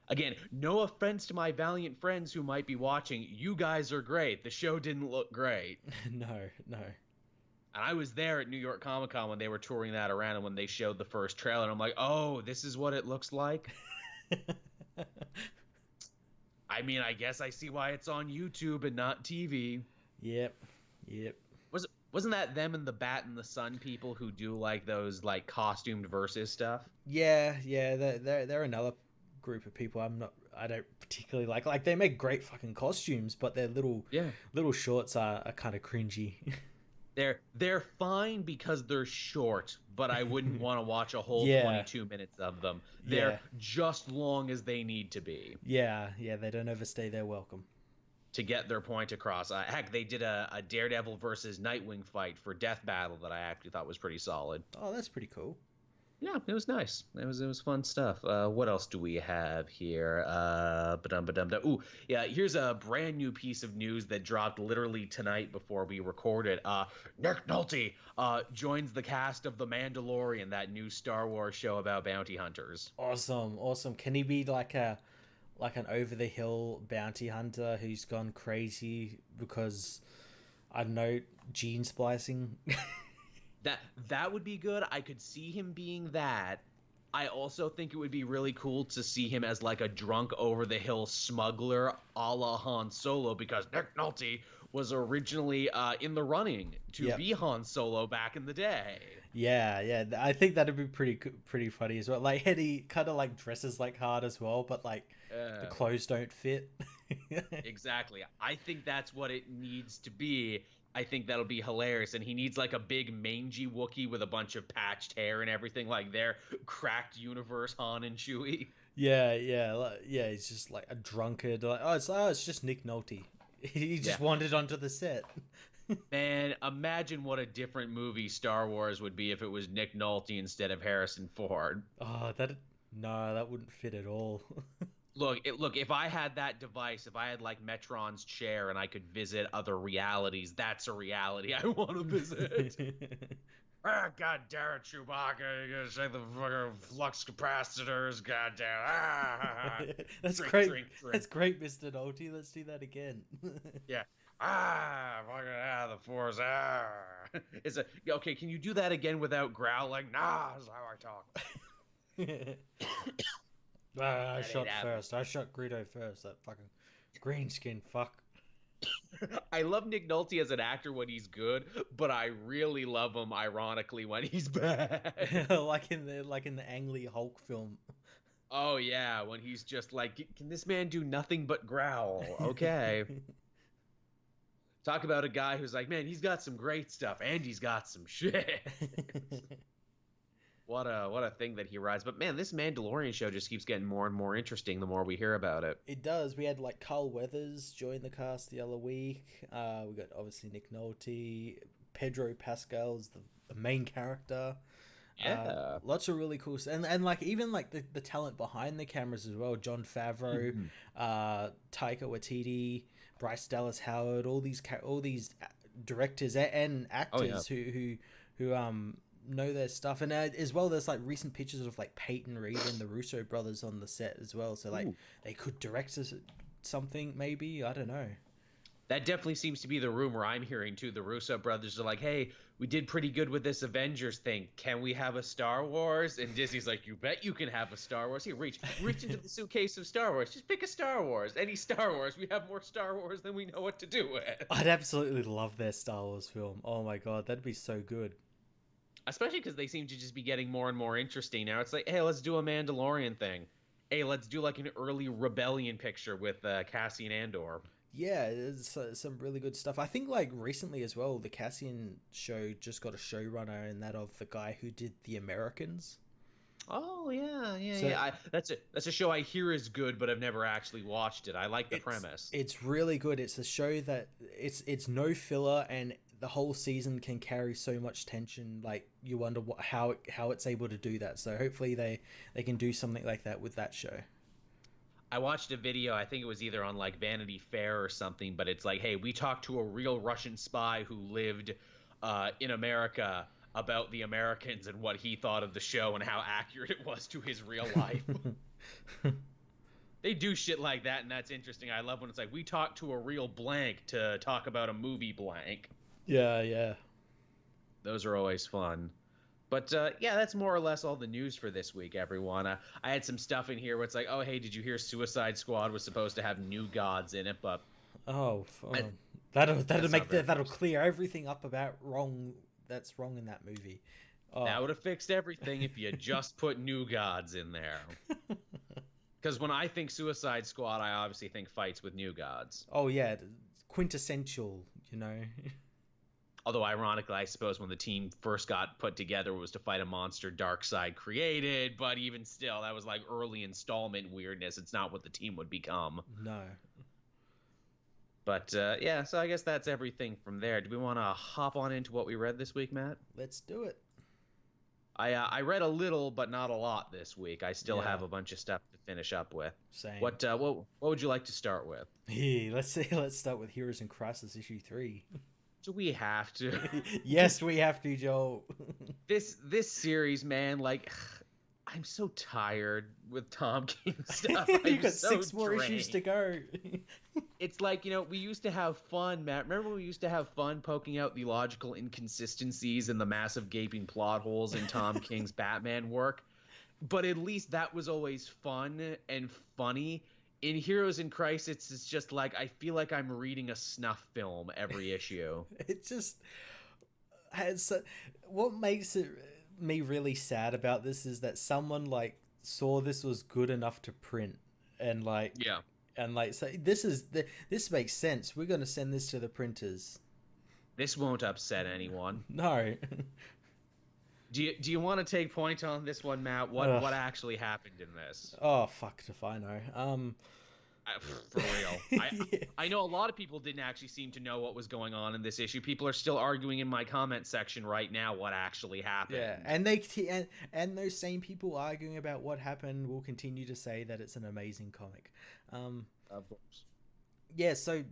Again, no offense to my Valiant friends who might be watching. You guys are great. The show didn't look great. No. And I was there at New York Comic Con when they were touring that around, and when they showed the first trailer, and I'm like, oh, this is what it looks like? I mean, I guess I see why it's on YouTube and not TV. Yep. Wasn't that them and the Bat and the Sun people who do like those like costumed versus stuff? Yeah, they're another group of people I don't particularly like. Like, they make great fucking costumes, but their little shorts are kind of cringy. They're fine because they're short, but I wouldn't want to watch a whole 22 minutes of them. They're just long as they need to be. Yeah, they don't overstay their welcome. To get their point across. Heck, they did a Daredevil versus Nightwing fight for Death Battle that I actually thought was pretty solid. Oh, that's pretty cool. Yeah, it was nice. It was fun stuff. What else do we have here? Ooh, yeah, here's a brand new piece of news that dropped literally tonight before we recorded. Mcnulty joins the cast of The Mandalorian, that new Star Wars show about bounty hunters. Awesome. Can he be like an over-the-hill bounty hunter who's gone crazy because, I don't know, gene splicing? That would be good. I could see him being that. I also think it would be really cool to see him as like a drunk over-the-hill smuggler a la Han Solo, because Mcnulty was originally in the running to be Han Solo back in the day. Yeah. I think that'd be pretty funny as well. Like, Eddie kind of like dresses like hard as well, but like the clothes don't fit. Exactly. I think that's what it needs to be. I think that'll be hilarious, and he needs like a big mangy Wookiee with a bunch of patched hair and everything, like their cracked universe Han and Chewie. Yeah. He's just like a drunkard. Like, it's just Nick Nolte. He just wandered onto the set. Man, imagine what a different movie Star Wars would be if it was Nick Nolte instead of Harrison Ford. Oh, that no, that wouldn't fit at all. Look, if I had that device, if I had like Metron's chair and I could visit other realities, that's a reality I want to visit. Ah, God damn it, Chewbacca, you gotta say the fucking flux capacitors, god damn. That's Drink, great. drink, drink. That's great, Mr. Nolte. Let's do that again. Yeah. Fucking the force. It's a okay. Can you do that again without growling? Nah, that's how I talk. I That shot ain't first. I shot Greedo first. That fucking green skin fuck. I love Nick Nolte as an actor when he's good, but I really love him ironically when he's bad. like in the Ang Lee Hulk film. Oh yeah, when he's just like, can this man do nothing but growl? Okay. Talk about a guy who's like, man, he's got some great stuff and he's got some shit. What a thing that he rides. But man, this Mandalorian show just keeps getting more and more interesting the more we hear about it. It does. We had like Carl Weathers join the cast the other week. We got obviously Nick Nolte, Pedro Pascal's the main character. Yeah. Lots of really cool stuff. And like even like the talent behind the cameras as well. Jon Favreau, Taika Waititi, Bryce Dallas Howard, all these directors and actors who know their stuff. And as well, there's like recent pictures of like Peyton Reed and the Russo brothers on the set as well. So like they could direct something maybe. I don't know. That definitely seems to be the rumor I'm hearing too. The Russo brothers are like, hey, we did pretty good with this Avengers thing. Can we have a Star Wars? And Disney's like, you bet you can have a Star Wars. Here, reach into the suitcase of Star Wars. Just pick a Star Wars. Any Star Wars. We have more Star Wars than we know what to do with. I'd absolutely love their Star Wars film. Oh my god, that'd be so good. Especially because they seem to just be getting more and more interesting now. It's like, hey, let's do a Mandalorian thing. Hey, let's do like an early Rebellion picture with Cassian Andor. Yeah, there's some really good stuff. I think like recently as well, the Cassian show just got a showrunner, and that of the guy who did The Americans. Oh yeah. That's a show I hear is good, but I've never actually watched it. I like the premise. It's really good. It's a show that it's no filler, and the whole season can carry so much tension. Like you wonder how it's able to do that. So hopefully they can do something like that with that show. I watched a video, I think it was either on like Vanity Fair or something, but it's like, hey, we talked to a real Russian spy who lived in America about the Americans and what he thought of the show and how accurate it was to his real life. They do shit like that, and that's interesting. I love when it's like, we talked to a real blank to talk about a movie blank. Yeah. Those are always fun. But yeah, that's more or less all the news for this week, everyone. I had some stuff in here where it's like, oh, hey, did you hear Suicide Squad was supposed to have new gods in it? But that'll clear everything up about that's wrong in that movie. Oh. That would have fixed everything if you just put new gods in there. Because when I think Suicide Squad, I obviously think fights with new gods. Oh yeah, quintessential, you know. Although, ironically, I suppose when the team first got put together, it was to fight a monster Darkseid created. But even still, that was like early installment weirdness. It's not what the team would become. No. But yeah, so I guess that's everything from there. Do we want to hop on into what we read this week, Matt? Let's do it. I read a little, but not a lot this week. I still have a bunch of stuff to finish up with. Same. What would you like to start with? Hey, let's start with Heroes in Crisis issue 3. Do we have to? Yes, we have to, Joe. This series, man, like, I'm so tired with Tom King stuff. You got so 6 more issues to go. It's like, we used to have fun, Matt. Remember when we used to have fun poking out the logical inconsistencies and the massive gaping plot holes in Tom King's Batman work? But at least that was always fun and funny. In Heroes in Crisis, it's just like, I feel like I'm reading a snuff film every issue. It just has... What makes me really sad about this is that someone, like, saw this was good enough to print. And, like... Yeah. And, like, so this makes sense. We're going to send this to the printers. This won't upset anyone. No. Do you want to take point on this one, Matt? What actually happened in this? Oh, fuck if I know. For real. Yeah. I know a lot of people didn't actually seem to know what was going on in this issue. People are still arguing in my comment section right now what actually happened. Yeah, and those same people arguing about what happened will continue to say that it's an amazing comic. Of course. Yeah, so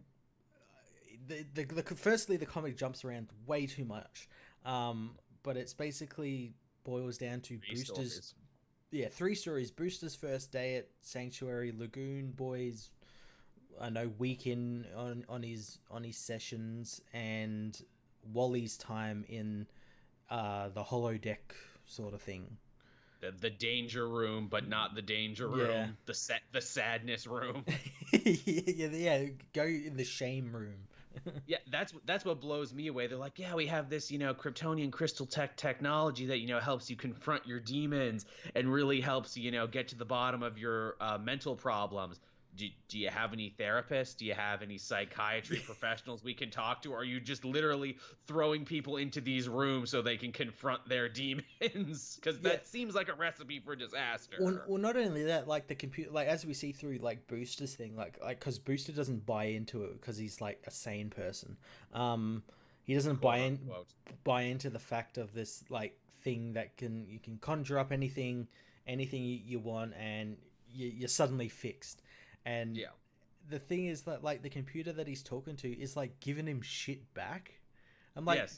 firstly the comic jumps around way too much, but it's basically boils down to Three Booster's. stories. Yeah, 3 stories. Booster's first day at Sanctuary, Lagoon Boy's, I know, week in on his sessions, and Wally's time in the holodeck sort of thing. The danger room, but not the danger room. Yeah. The sadness room. yeah, go in the shame room. Yeah, that's what blows me away. They're like, yeah, we have this, Kryptonian crystal technology that, helps you confront your demons and really helps you, get to the bottom of your mental problems. Do you have any therapists? Do you have any psychiatry professionals we can talk to? Or are you just literally throwing people into these rooms so they can confront their demons? Because that seems like a recipe for disaster. Well, not only that, like the computer, like as we see through like Booster's thing, like because Booster doesn't buy into it because he's like a sane person. He doesn't buy into the fact of this like thing that you can conjure up anything you want, and you're suddenly fixed. And the thing is that like the computer that he's talking to is like giving him shit back. I'm like, yes,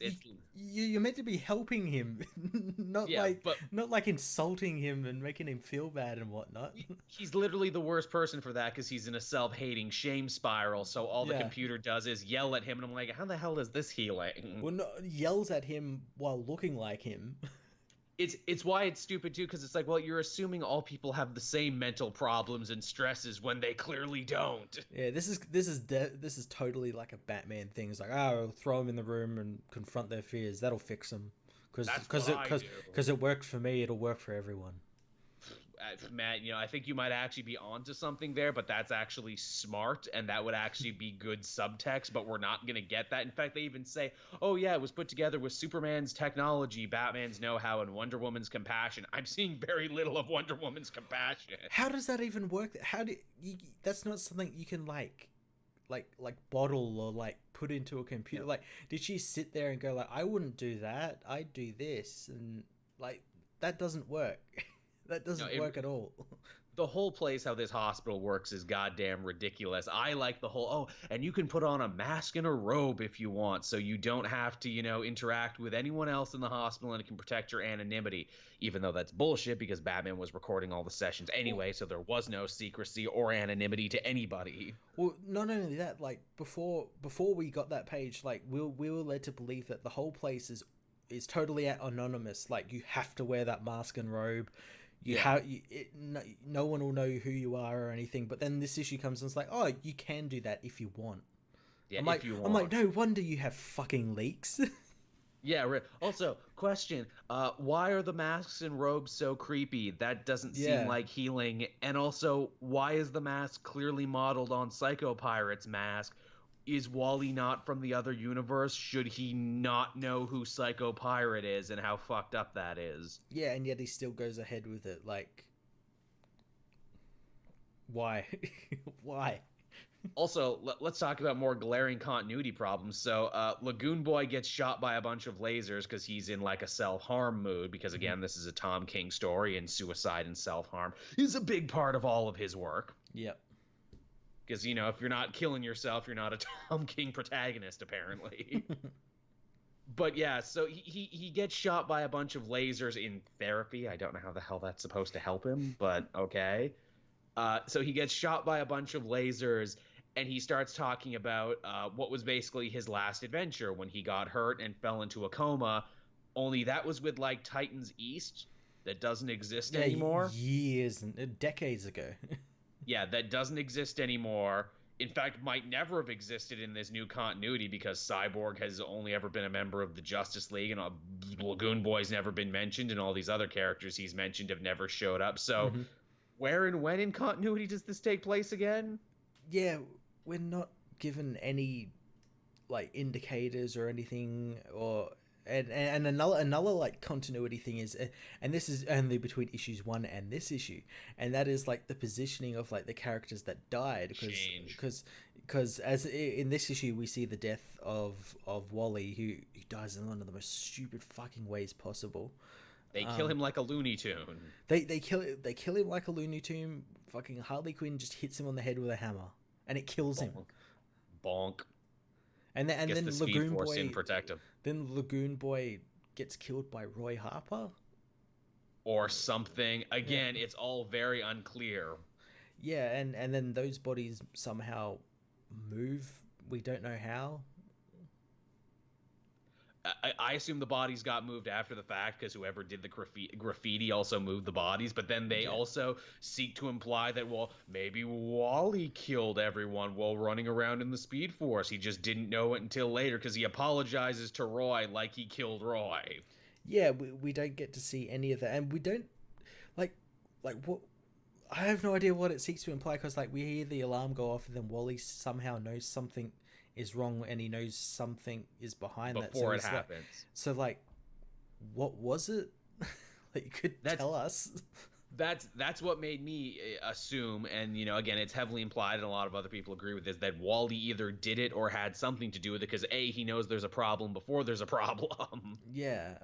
you're meant to be helping him, not like insulting him and making him feel bad and whatnot. He's literally the worst person for that because he's in a self-hating shame spiral. So all the computer does is yell at him, and I'm like, how the hell is this healing? Well, no, yells at him while looking like him. It's why it's stupid too, because it's like, well, you're assuming all people have the same mental problems and stresses when they clearly don't. Yeah, this is totally like a Batman thing. It's like, oh, throw them in the room and confront their fears. That'll fix them. Because it worked for me, it'll work for everyone. Matt, I think you might actually be onto something there, but that's actually smart, and that would actually be good subtext, but we're not going to get that. In fact, they even say, oh yeah, it was put together with Superman's technology, Batman's know-how, and Wonder Woman's compassion. I'm seeing very little of Wonder Woman's compassion. How does that even work? That's not something you can like bottle or like put into a computer. Like, did she sit there and go like, I wouldn't do that, I'd do this, and like that doesn't work. That doesn't work at all. The whole place, how this hospital works, is goddamn ridiculous. I like the whole, and you can put on a mask and a robe if you want, so you don't have to, interact with anyone else in the hospital, and it can protect your anonymity, even though that's bullshit because Batman was recording all the sessions anyway, so there was no secrecy or anonymity to anybody. Well, not only that, like, before we got that page, like, we were led to believe that the whole place is totally anonymous. Like, you have to wear that mask and robe. No one will know who you are or anything. But then this issue comes and it's like, oh, you can do that if you want. Yeah, if you want. I'm like, no wonder you have fucking leaks. Yeah, right. Also, question, why are the masks and robes so creepy? That doesn't seem like healing. And also, why is the mask clearly modeled on Psycho Pirate's mask? Is Wally not from the other universe? Should he not know who Psycho Pirate is and how fucked up that is? Yeah, and yet he still goes ahead with it. Like, why? Why? Also, let's talk about more glaring continuity problems. So, Lagoon Boy gets shot by a bunch of lasers because he's in like a self-harm mood. Because again, this is a Tom King story, and suicide and self-harm is a big part of all of his work. Yep. Because, if you're not killing yourself, you're not a Tom King protagonist, apparently. But yeah, so he gets shot by a bunch of lasers in therapy. I don't know how the hell that's supposed to help him, but okay. So he gets shot by a bunch of lasers, and he starts talking about what was basically his last adventure when he got hurt and fell into a coma. Only that was with, like, Titans East that doesn't exist anymore. Years and decades ago. Yeah, that doesn't exist anymore. In fact, might never have existed in this new continuity because Cyborg has only ever been a member of the Justice League, and Lagoon Boy's never been mentioned, and all these other characters he's mentioned have never showed up. So, where and when in continuity does this take place again? Yeah, we're not given any, like, indicators or anything, or And another like continuity thing is, and this is only between issues 1 and this issue, and that is like the positioning of like the characters that died, because as in this issue we see the death of Wally, who dies in one of the most stupid fucking ways possible. They kill him like a Looney Tune. They kill him like a Looney Tune. Fucking Harley Quinn just hits him on the head with a hammer, and it kills him. Bonk. And then the Lagoon Force Boy didn't protect him. Then Lagoon Boy gets killed by Roy Harper or something. Again, it's all very unclear. Yeah, and then those bodies somehow move. We don't know how. I assume the bodies got moved after the fact because whoever did the graffiti also moved the bodies. But then they also seek to imply that, well, maybe Wally killed everyone while running around in the Speed Force. He just didn't know it until later because he apologizes to Roy like he killed Roy. Yeah, we don't get to see any of that. And we don't, like what... I have no idea what it seeks to imply, because like we hear the alarm go off and then Wally somehow knows something is wrong and he knows something is behind that before it happens. Like what was it? Like, you could tell us. That's what made me assume, and again, it's heavily implied, and a lot of other people agree with this, that Wally either did it or had something to do with it, because he knows there's a problem before there's a problem. Yeah.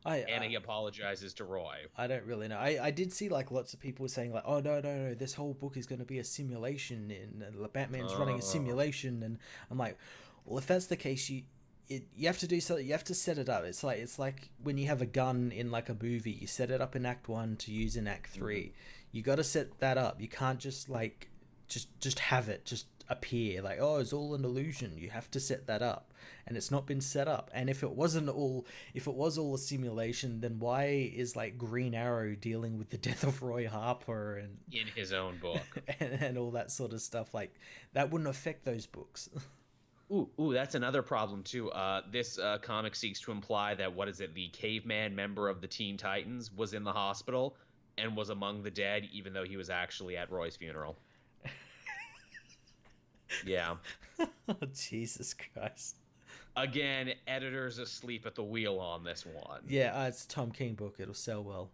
And he apologizes to Roy. I don't really know. I did see like lots of people saying like, oh no, this whole book is going to be a simulation, and Batman's running a simulation, and I'm like, well, if that's the case, you have to do something. You have to set it up. It's like when you have a gun in like a movie, you set it up in Act 1 to use in Act 3. Mm-hmm. You got to set that up. You can't just like just have it just appear like, oh, it's all an illusion. You have to set that up, and it's not been set up. And if it was all a simulation, then why is like Green Arrow dealing with the death of Roy Harper and in his own book and all that sort of stuff? Like, that wouldn't affect those books. Ooh, that's another problem too. This comic seeks to imply that the caveman member of the Teen Titans was in the hospital and was among the dead, even though he was actually at Roy's funeral. Yeah. Oh, Jesus Christ. Again, editors asleep at the wheel on this one. Yeah, it's a Tom King book. It'll sell well.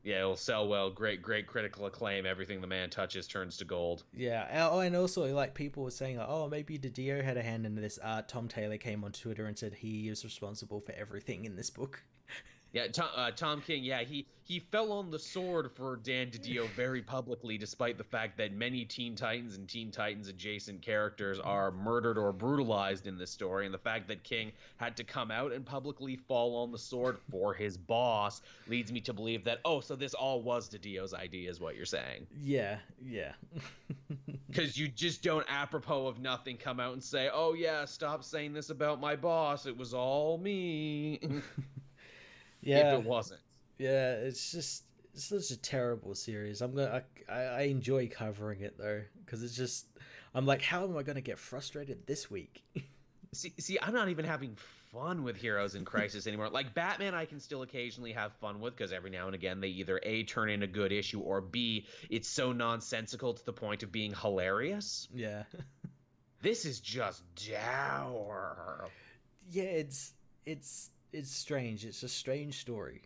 Yeah, it'll sell well. Great critical acclaim. Everything the man touches turns to gold. Yeah. Oh, and also, like, people were saying, like, oh, maybe DiDio had a hand in this. Tom Taylor came on Twitter and said he is responsible for everything in this book. Yeah, Tom King, yeah, he fell on the sword for Dan DiDio very publicly, despite the fact that many Teen Titans and Teen Titans adjacent characters are murdered or brutalized in this story, and the fact that King had to come out and publicly fall on the sword for his boss leads me to believe that, so this all was DiDio's idea, is what you're saying. Yeah. Because you just don't, apropos of nothing, come out and say, oh yeah, stop saying this about my boss, it was all me. Yeah, if it wasn't. Yeah, it's such a terrible series. I enjoy covering it though, because it's just, I'm like, how am I gonna get frustrated this week? see, I'm not even having fun with Heroes in Crisis anymore. Like Batman, I can still occasionally have fun with, because every now and again they either A, turn in a good issue, or B, it's so nonsensical to the point of being hilarious. Yeah. This is just dour. Yeah, it's strange. It's a strange story.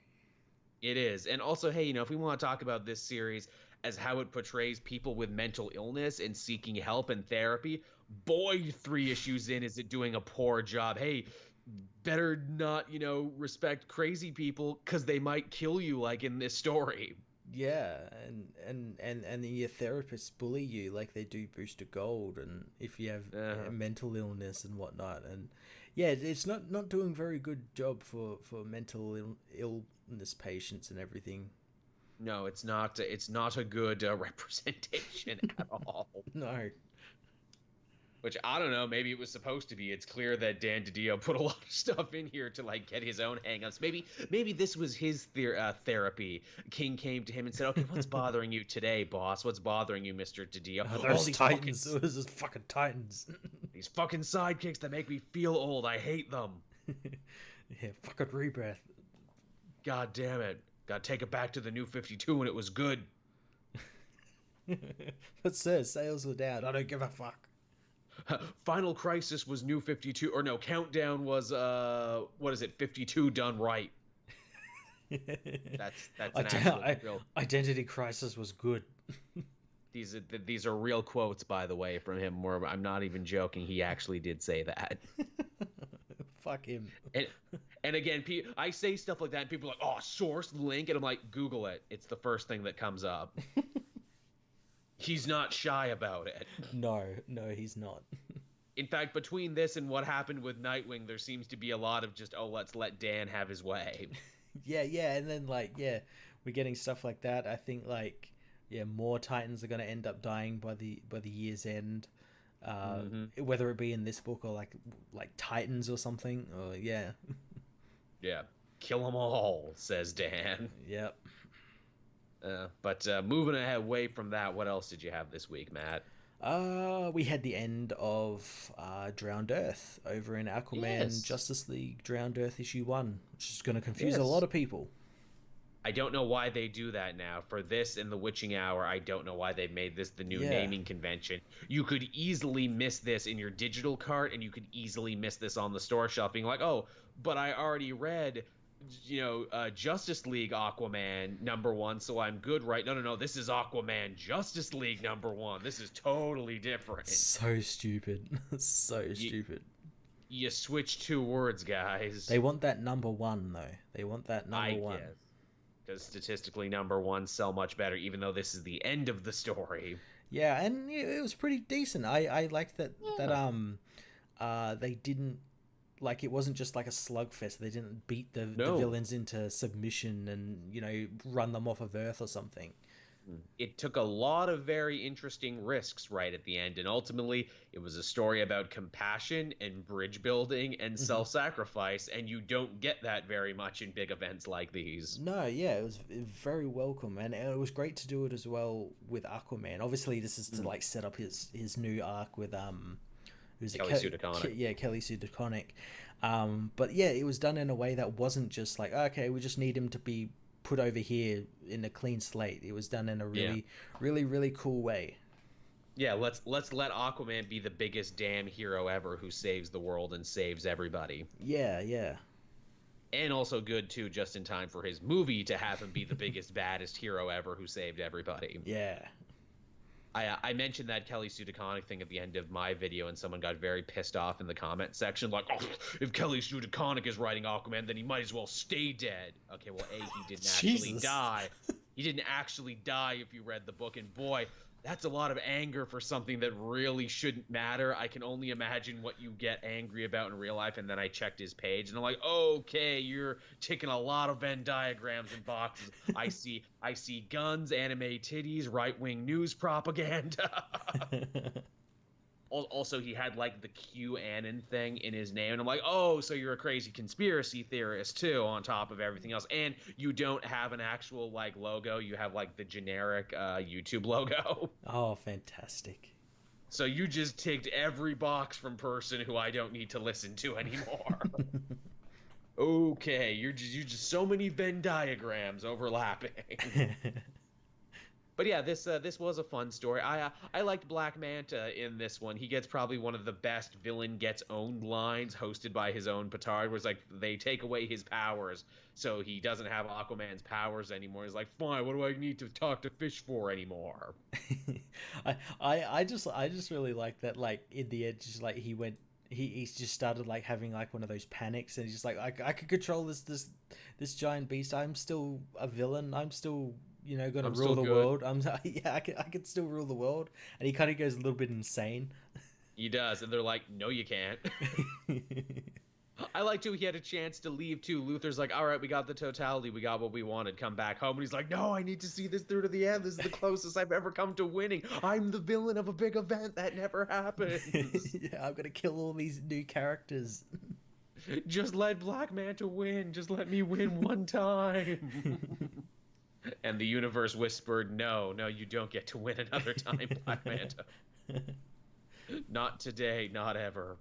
It is. And also, hey, if we want to talk about this series as how it portrays people with mental illness and seeking help and therapy, boy, 3 issues in is it doing a poor job. Hey, better not, respect crazy people, because they might kill you, like in this story. Yeah, and your therapists bully you like they do Booster Gold, and if you have mental illness and whatnot, and yeah, it's not doing a very good job for mental illness patients and everything. No, it's not. It's not a good representation at all. No. Which, I don't know, maybe it was supposed to be. It's clear that Dan DiDio put a lot of stuff in here to, like, get his own hang-ups. Maybe this was his therapy. King came to him and said, okay, what's bothering you today, boss? What's bothering you, Mr. DiDio? Those Titans. Those fucking Titans. These fucking sidekicks that make me feel old. I hate them. Yeah, fucking Rebirth. God damn it. Gotta take it back to the New 52 when it was good. But sir, sales were down. I don't give a fuck. Final Crisis was New 52, or no, Countdown was what is it, 52 done right. That's an actual real. Identity Crisis was good. These are real quotes, by the way, from him. Where I'm not even joking. He actually did say that. Fuck him. And again, I say stuff like that, and people are like, "Oh, source link," and I'm like, "Google it. It's the first thing that comes up." He's not shy about it. No, he's not. In fact, between this and what happened with Nightwing, there seems to be a lot of just, oh, let's let Dan have his way. Yeah, and then we're getting stuff like that. I think more Titans are going to end up dying by the year's end. Whether it be in this book or like Titans or something. Or yeah, kill them all, says Dan. Yep. But moving away from that, what else did you have this week, Matt? We had the end of Drowned Earth over in Aquaman Justice League Drowned Earth issue 1, which is going to confuse a lot of people. I don't know why they do that now. For this and the Witching Hour, I don't know why they made this the new naming convention. You could easily miss this in your digital cart, and you could easily miss this on the store shelf, being like, oh, but I already read, Justice League Aquaman #1, so I'm good, right? No, this is Aquaman Justice League #1. This is totally different. So stupid. Stupid. You switch two words, guys. They want that #1, though. They want that #1. Guess. Because statistically, #1 sell much better, even though this is the end of the story. Yeah, and it was pretty decent. I liked that they didn't, it wasn't just like a slugfest. They didn't beat the villains into submission and run them off of Earth or something. It took a lot of very interesting risks right at the end, and ultimately it was a story about compassion and bridge building and self-sacrifice, and you don't get that very much in big events like these. No, it was very welcome, and it was great to do it as well with Aquaman. Obviously, this is to set up his new arc with Kelly Sue DeConnick. Kelly Sue DeConnick. But it was done in a way that wasn't just like, okay, we just need him to be put over here in a clean slate. It was done in a really, really cool way. Yeah, let's let Aquaman be the biggest damn hero ever who saves the world and saves everybody. Yeah. And also good too, just in time for his movie to have him be the biggest, baddest hero ever who saved everybody. Yeah. I mentioned that Kelly Sue DeConnick thing at the end of my video, and someone got very pissed off in the comment section, like, oh, if Kelly Sue DeConnick is writing Aquaman, then he might as well stay dead. Okay, well, A, he didn't actually die. He didn't actually die if you read the book, and boy, that's a lot of anger for something that really shouldn't matter. I can only imagine what you get angry about in real life, and then I checked his page, and I'm like, okay, you're ticking a lot of Venn diagrams and boxes. I see guns, anime titties, right-wing news propaganda. Also, he had the QAnon thing in his name, and I'm like, oh, so you're a crazy conspiracy theorist too, on top of everything else, and you don't have an actual logo. You have the generic YouTube logo. Oh, fantastic! So you just ticked every box from person who I don't need to listen to anymore. Okay, you're just so many Venn diagrams overlapping. But yeah, this was a fun story. I liked Black Manta in this one. He gets probably one of the best villain gets owned lines, hosted by his own petard, where it's they take away his powers, so he doesn't have Aquaman's powers anymore. He's like, fine, what do I need to talk to fish for anymore? I just really like that. In the end, just he went. He just started having one of those panics, and he's just I could control this giant beast. I'm still a villain. I'm still gonna rule the world. I could still rule the world. And he kind of goes a little bit insane. He does, and they're like, no, you can't. I like too. He had a chance to leave too. Luthor's like, all right, we got the totality. We got what we wanted. Come back home. And he's like, no, I need to see this through to the end. This is the closest I've ever come to winning. I'm the villain of a big event that never happens. Yeah, I'm gonna kill all these new characters. Just let Black Manta win. Just let me win one time. And the universe whispered, no, you don't get to win another time, Black Manta. Not today, not ever.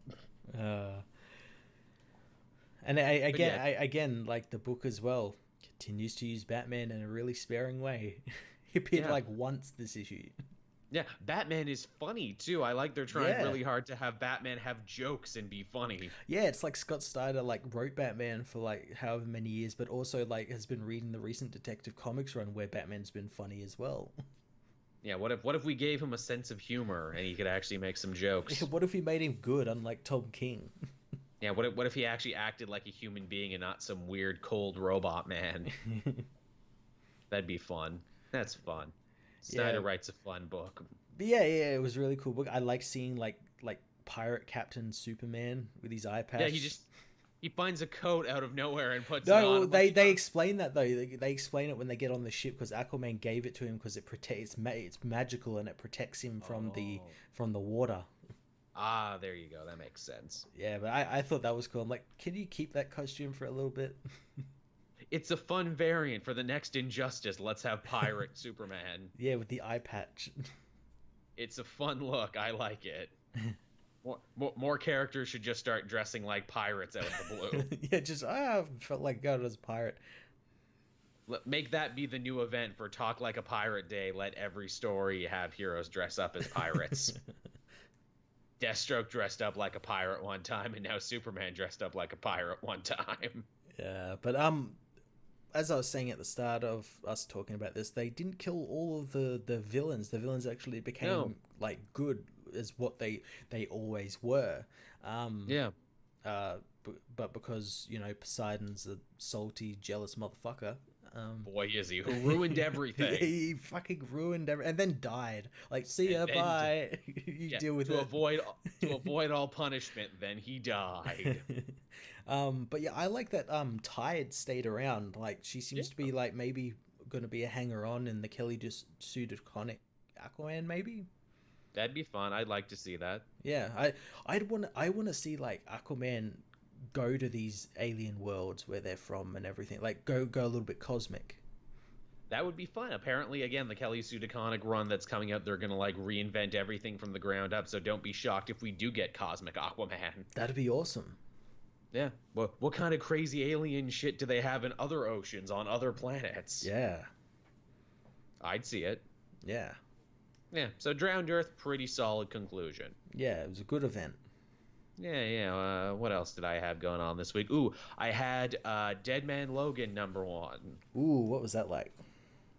And again, the book as well continues to use Batman in a really sparing way. He appeared once this issue. Yeah, Batman is funny too. I like they're trying Yeah. really hard to have Batman have jokes and be funny. Yeah, it's like Scott Snyder like wrote Batman for like however many years, but also like has been reading the recent Detective Comics run where Batman's been funny as well. Yeah, what if we gave him a sense of humor and he could actually make some jokes? What if we made him good, unlike Tom King? Yeah, what if he actually acted like a human being and not some weird cold robot man? That'd be fun. That's fun. Yeah, Snyder writes a fun book. but yeah, it was a really cool book. I like seeing like pirate Captain Superman with his eye Yeah, patch. he finds a coat out of nowhere and puts it on. No, I'm like, they explain that though. They explain it when they get on the ship because Aquaman gave it to him because it protects it's magical and it protects him oh, from the water. there you go. That makes sense. Yeah, but I thought that was cool. I'm like, can you keep that costume for a little bit? It's a fun variant for the next Injustice. Let's have pirate Superman. Yeah, with the eye patch. It's a fun look. I like it. More characters should just start dressing like pirates out of the blue. Yeah, just felt like God as a pirate. Make that be the new event for Talk Like a Pirate Day. Let every story have heroes dress up as pirates. Deathstroke dressed up like a pirate one time, and now Superman dressed up like a pirate one time. Yeah, but as I was saying at the start of us talking about this, they didn't kill all of the villains. The villains actually became No. like good as what they always were. Um, Yeah. but because Poseidon's a salty, jealous motherfucker. Boy, is he. Who ruined everything. He fucking ruined everything and then died. Like, see ya, And then, bye. You yeah, deal with to it. avoid all punishment, then he died. But yeah, I like that Tide stayed around. Like she Yeah, seems to be like maybe gonna be a hanger on in the Kelly just suited conic Aquaman maybe. that'd be fun. I'd like to see that. Yeah, I want to see like Aquaman go to these alien worlds where they're from and everything. Like go a little bit cosmic. That would be fun. Apparently, again, the Kelly Sue DeConnick run that's coming up, they're gonna like reinvent everything from the ground up. So don't be shocked if we do get Cosmic Aquaman. That'd be awesome. Yeah. Well, what kind of crazy alien shit do they have in other oceans on other planets? Yeah, I'd see it. yeah, Yeah. So Drowned Earth, pretty solid conclusion. yeah. It was a good event. Yeah, yeah. What else did I have going on this week? Ooh, I had Dead Man Logan #1. Ooh, what was that like?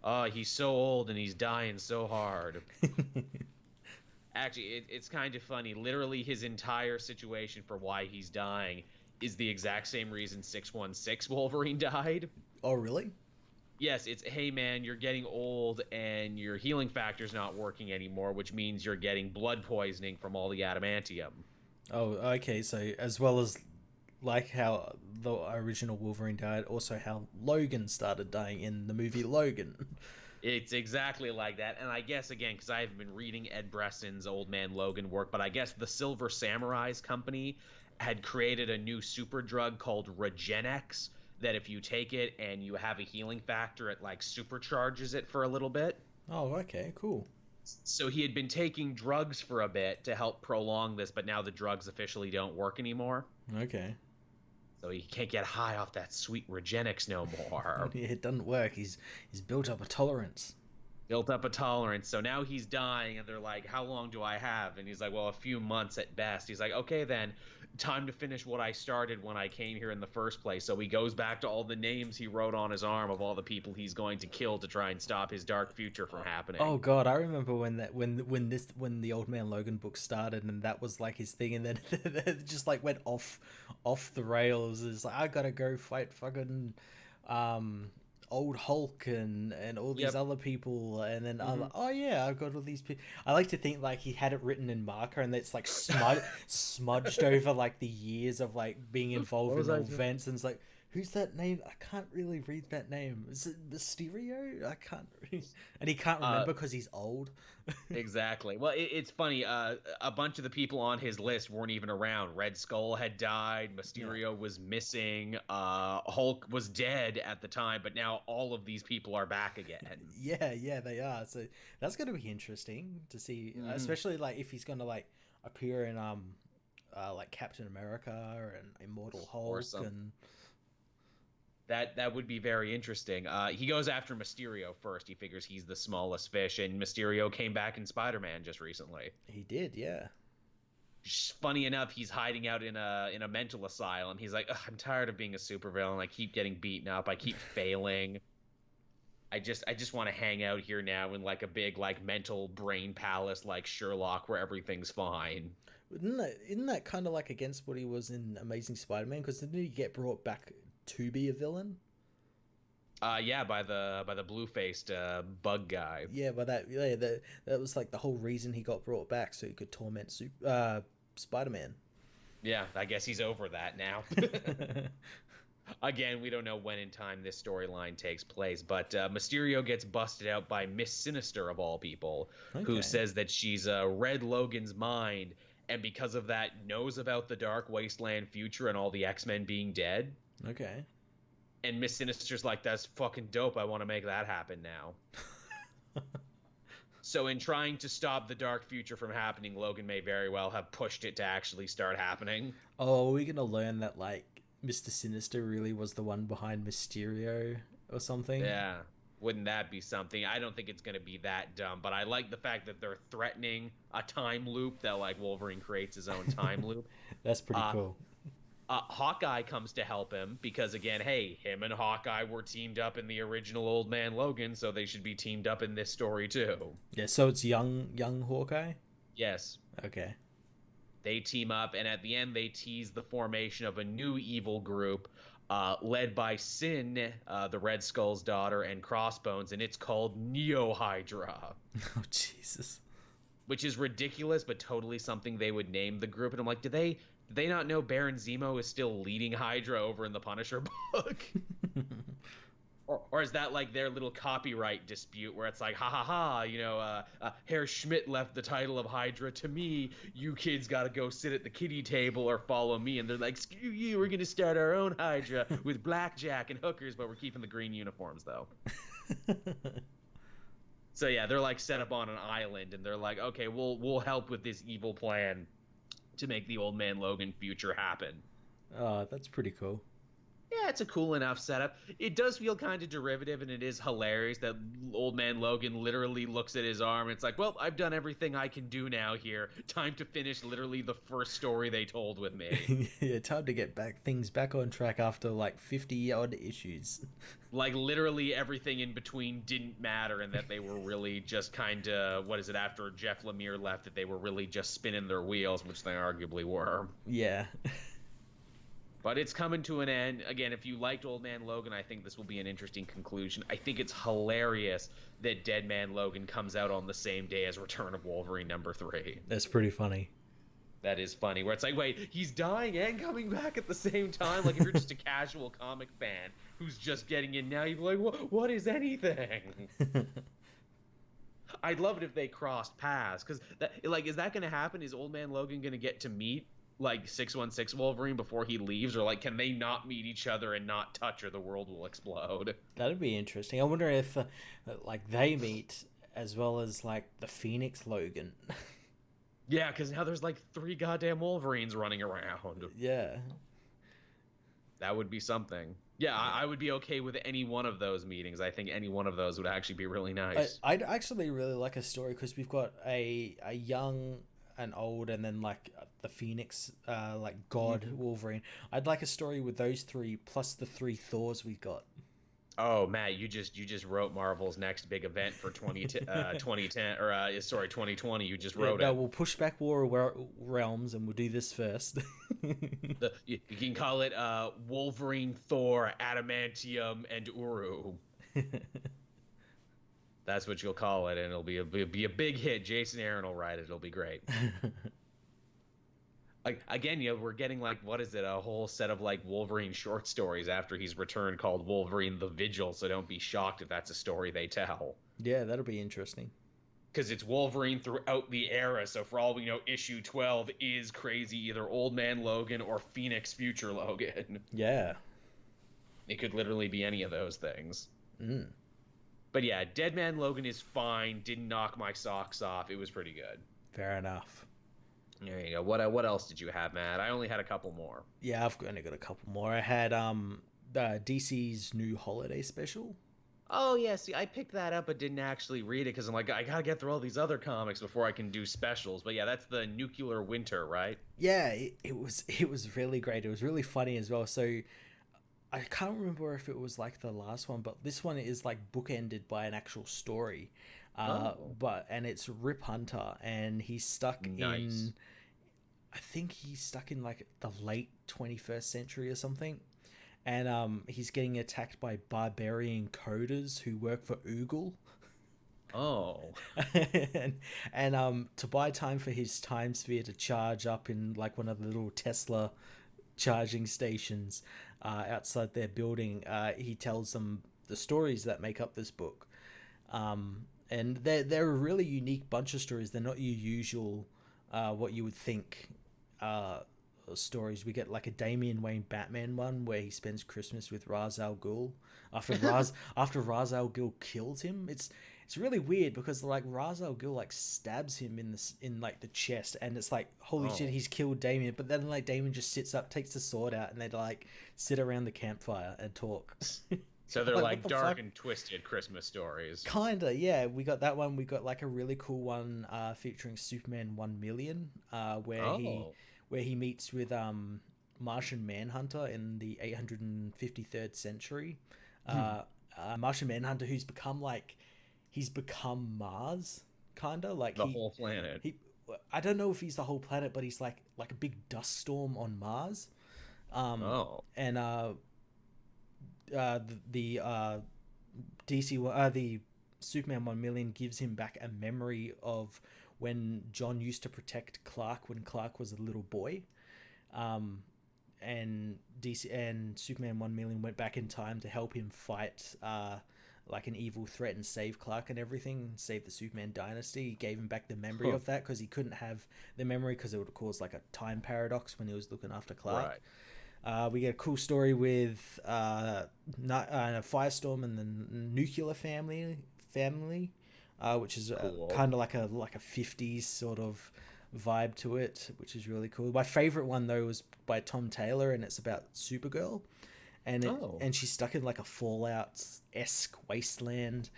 Oh, he's so old and he's dying so hard. Actually, it's kind of funny. Literally, his entire situation for why he's dying is the exact same reason 616 Wolverine died. Oh, really? Yes, it's, hey man, you're getting old and your healing factor's not working anymore, which means you're getting blood poisoning from all the adamantium. Oh, okay. So as well as like how the original Wolverine died, also how Logan started dying in the movie Logan. It's exactly like that. And I guess, again, because I haven't been reading Ed Brisson's Old Man Logan work, but I guess the Silver Samurai's company had created a new super drug called Regenex that if you take it and you have a healing factor, it like supercharges it for a little bit. Oh, okay, cool. So he had been taking drugs for a bit to help prolong this, but now the drugs officially don't work anymore. Okay. So he can't get high off that sweet Regenex no more. Yeah, it doesn't work. He's built up a tolerance. Built up a tolerance. So now he's dying, and they're like, how long do I have? And he's like, well, a few months at best. He's like, okay, then time to finish what I started when I came here in the first place. So he goes back to all the names he wrote on his arm of all the people he's going to kill to try and stop his dark future from happening. Oh God, I remember when the Old Man Logan book started, and that was like his thing, and then it just like went off the rails. It's like I gotta go fight fucking old Hulk and all these Yep. other people, and then I'm like, oh yeah, I've got all these people. I like to think like he had it written in marker, and it's like smudged over like the years of like being involved in all events, and it's like, who's that name? I can't really read that name. Is it Mysterio? I can't read. And he can't remember because he's old. Exactly. Well, it's funny. A bunch of the people on his list weren't even around. Red Skull had died. Mysterio was missing. Hulk was dead at the time, but now all of these people are back again. Yeah, they are. So that's going to be interesting to see, especially like if he's going to like appear in like Captain America and Immortal Hulk and That would be very interesting. He goes after Mysterio first. He figures he's the smallest fish, and Mysterio came back in Spider-Man just recently. He did, yeah. Funny enough, he's hiding out in a mental asylum. He's like, I'm tired of being a supervillain. I keep getting beaten up. I keep failing. I just want to hang out here now in like a big like mental brain palace like Sherlock where everything's fine. Isn't that kind of like against what he was in Amazing Spider-Man? Because didn't he get brought back to be a villain? Yeah, by the blue-faced bug guy. Yeah, but that was like the whole reason he got brought back, so he could torment Spider-Man. Yeah, I guess he's over that now. Again, we don't know when in time this storyline takes place, but Mysterio gets busted out by Miss Sinister, of all people, who says that she's read Logan's mind, and because of that, knows about the Dark Wasteland future and all the X-Men being dead. Okay. And Miss Sinister's like, that's fucking dope. I want to make that happen now. So in trying to stop the dark future from happening, Logan may very well have pushed it to actually start happening. Oh, are we going to learn that, like, Mr. Sinister really was the one behind Mysterio or something? Yeah. Wouldn't that be something? I don't think it's going to be that dumb, but I like the fact that they're threatening a time loop that, like, Wolverine creates his own time loop. That's pretty cool. Hawkeye comes to help him because, again, hey, him and Hawkeye were teamed up in the original Old Man Logan, so they should be teamed up in this story, too. Yeah, so it's young Hawkeye? Yes. Okay. They team up, and at the end, they tease the formation of a new evil group led by Sin, the Red Skull's daughter, and Crossbones, and it's called Neo-Hydra. Oh, Jesus. Which is ridiculous, but totally something they would name the group. And I'm like, did they not know Baron zemo is still leading Hydra over in the Punisher book? Or is that like their little copyright dispute where it's like, ha ha ha, Herr Schmidt left the title of Hydra to me. You kids got to go sit at the kiddie table or follow me. And they're like, screw you, we're going to start our own Hydra with blackjack and hookers, but we're keeping the green uniforms, though. So, yeah, they're like set up on an island, and they're like, okay, we'll help with this evil plan to make the Old Man Logan future happen. Oh, that's pretty cool. Yeah, it's a cool enough setup. It does feel kind of derivative, and it is hilarious that Old Man Logan literally looks at his arm and it's like, well, I've done everything I can do now here. Time to finish literally the first story they told with me. Yeah, time to get things back on track after like 50-odd issues. Like, literally everything in between didn't matter, and that they were really just kind of, after Jeff Lemire left, that they were really just spinning their wheels, which they arguably were. Yeah. But it's coming to an end. Again, if you liked Old Man Logan, I think this will be an interesting conclusion. I think it's hilarious that Dead Man Logan comes out on the same day as Return of Wolverine number 3. That's pretty funny. That is funny, where it's like, wait, he's dying and coming back at the same time? Like, if you're just a casual comic fan who's just getting in now, you'd be like, what is anything? I'd love it if they crossed paths, because, is that going to happen? Is Old Man Logan going to get to meet like 616 Wolverine before he leaves, or like can they not meet each other and not touch, or the world will explode? That'd be interesting. I wonder if like they meet as well as like the Phoenix Logan. Yeah, because now there's like 3 goddamn Wolverines running around. Yeah, that would be something. Yeah, I would be okay with any one of those meetings. I think any one of those would actually be really nice. I'd actually really like a story because we've got a young, an old, and then like the Phoenix, like God Wolverine. I'd like a story with those 3 plus the 3 Thors we got. Oh, Matt, you just wrote Marvel's next big event for 2010 or 2020. You just wrote it. No, we'll push back War of Realms and we'll do this first. You can call it Wolverine, Thor, Adamantium, and Uru. That's what you'll call it, and it'll be a big hit. Jason Aaron will write it. It'll be great. Like, again, we're getting like, what is it? A whole set of like Wolverine short stories after he's returned called Wolverine the Vigil. So don't be shocked if that's a story they tell. Yeah, that'll be interesting. Because it's Wolverine throughout the era. So for all we know, issue 12 is crazy either Old Man Logan or Phoenix Future Logan. Yeah. It could literally be any of those things. Mm. But yeah, Dead Man Logan is fine. Didn't knock my socks off. It was pretty good. Fair enough. There you go. What else did you have, Matt? I only had a couple more. Yeah, I've only got a couple more. I had DC's new holiday special. Oh yeah, see, I picked that up but didn't actually read it because I'm like, I gotta get through all these other comics before I can do specials. But yeah, that's the Nuclear Winter, right? Yeah, it was really great. It was really funny as well. So I can't remember if it was like the last one, but this one is like bookended by an actual story. Oh, But it's Rip Hunter, and he's stuck nice. in. I think he's stuck in like the late 21st century or something, and he's getting attacked by barbarian coders who work for Oogle. Oh, and to buy time for his time sphere to charge up in like one of the little Tesla charging stations outside their building, he tells them the stories that make up this book. And they're a really unique bunch of stories. They're not your usual what you would think stories. We get like a Damian Wayne Batman one where he spends Christmas with Ra's al Ghul after Ra's al Ghul kills him. It's really weird because like Ra's al Ghul like stabs him in like the chest, and it's like holy shit, oh. he's killed Damien. But then like Damien just sits up, takes the sword out, and they like sit around the campfire and talk. So they're Like what like the dark fuck? and twisted Christmas stories. Kinda, yeah. We got that one. We got like a really cool one featuring Superman 1 million, Oh, where he meets with Martian Manhunter in the 853rd century. hmm. Martian Manhunter, he's become Mars, kinda like The whole planet. he. I don't know if he's the whole planet, but he's like a big dust storm on Mars. Oh, And the the Superman 1 million gives him back a memory of when John used to protect Clark when Clark was a little boy. Um, and DC and Superman 1 million went back in time to help him fight like an evil threat and save Clark and everything, save the Superman dynasty. He gave him back the memory huh. of that because he couldn't have the memory because it would have caused like a time paradox when he was looking after Clark. Right. We get a cool story with Firestorm and the nuclear family, which is Cool. kind of like a 50s sort of vibe to it, which is really cool. My favorite one though was by Tom Taylor, and it's about Supergirl, Oh. and she's stuck in like a Fallout-esque wasteland,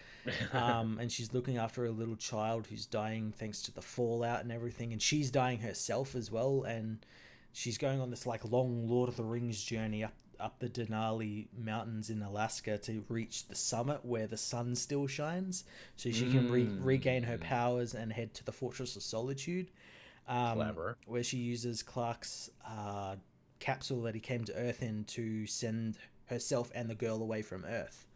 and she's looking after a little child who's dying thanks to the fallout and everything, and she's dying herself as well, and she's going on this like long Lord of the Rings journey up the Denali Mountains in Alaska to reach the summit where the sun still shines, so she can regain her Mm. powers and head to the Fortress of Solitude, Clever. where she uses Clark's capsule that he came to Earth in to send herself and the girl away from Earth.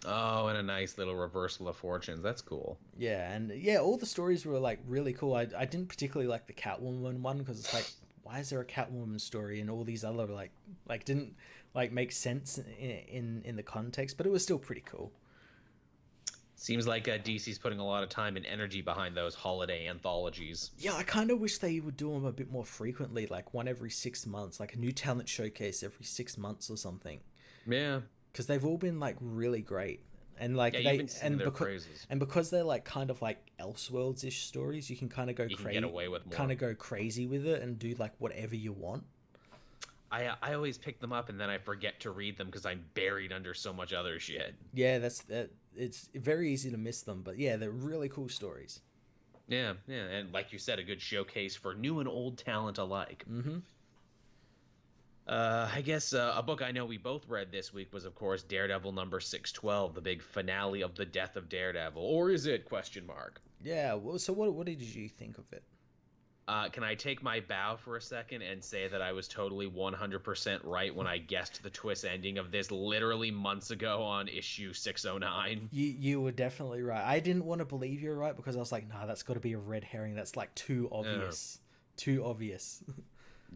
Oh, and a nice little reversal of fortunes. That's cool. Yeah, and yeah, all the stories were like really cool. I didn't particularly like the Catwoman one because it's like, why is there a Catwoman story and all these other like didn't like make sense in the context, but it was still pretty cool. Seems like DC's putting a lot of time and energy behind those holiday anthologies. Yeah, I kind of wish they would do them a bit more frequently, like one every 6 months, like a new talent showcase every 6 months or something. Yeah. Because they've all been like really great, and like Yeah, you've they been singing their praises. and because they're like kind of like Elseworlds ish stories, you can You can get away with more. go crazy with it and do like whatever you want. I always pick them up and then I forget to read them because I'm buried under so much other shit. Yeah, that's that. It's very easy to miss them, but yeah, they're really cool stories. Yeah, yeah, and like you said, a good showcase for new and old talent alike. Mm-hmm. I guess a book I know we both read this week was, of course, Daredevil number 612, the big finale of the death of Daredevil. Or is it? Question mark. Yeah. Well, so what did you think of it? Can I take my bow for a second and say that I was totally 100% right when I guessed the twist ending of this literally months ago on issue 609? You were definitely right. I didn't want to believe you were right because I was like, nah, that's got to be a red herring. That's like too obvious. Too obvious.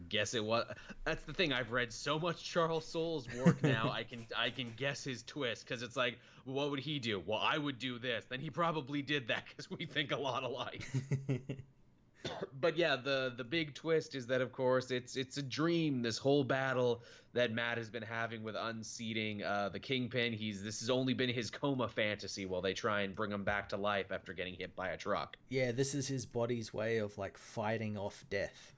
Guess it was. That's the thing. I've read so much Charles Soule's work now. I can guess his twist because it's like, what would he do? Well, I would do this. Then he probably did that because we think a lot alike. But yeah, the big twist is that of course it's a dream. This whole battle that Matt has been having with unseating the Kingpin. This has only been his coma fantasy while they try and bring him back to life after getting hit by a truck. Yeah, this is his body's way of like fighting off death.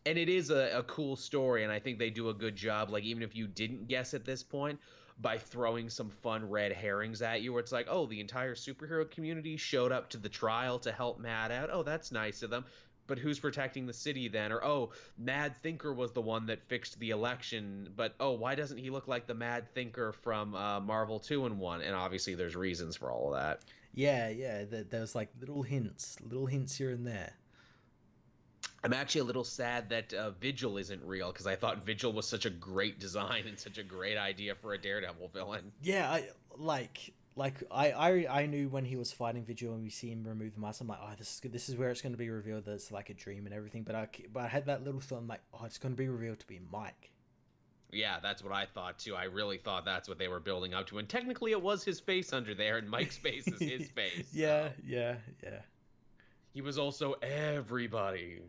And it is a cool story, and I think they do a good job. Like, even if you didn't guess at this point, by throwing some fun red herrings at you, where it's like, oh, the entire superhero community showed up to the trial to help Mad out. Oh, that's nice of them. But who's protecting the city then? Or, oh, Mad Thinker was the one that fixed the election, but oh, why doesn't he look like the Mad Thinker from Marvel 2-in-1? And obviously, there's reasons for all of that. Yeah. There's like little hints here and there. I'm actually a little sad that Vigil isn't real, because I thought Vigil was such a great design and such a great idea for a Daredevil villain. Yeah, I knew when he was fighting Vigil and we see him remove the mask. I'm like, oh, this is good. This is where it's going to be revealed that it's like a dream and everything. But I had that little thought. I'm like, oh, it's going to be revealed to be Mike. Yeah, that's what I thought too. I really thought that's what they were building up to. And technically, it was his face under there, and Mike's face is his face. Yeah. He was also everybody.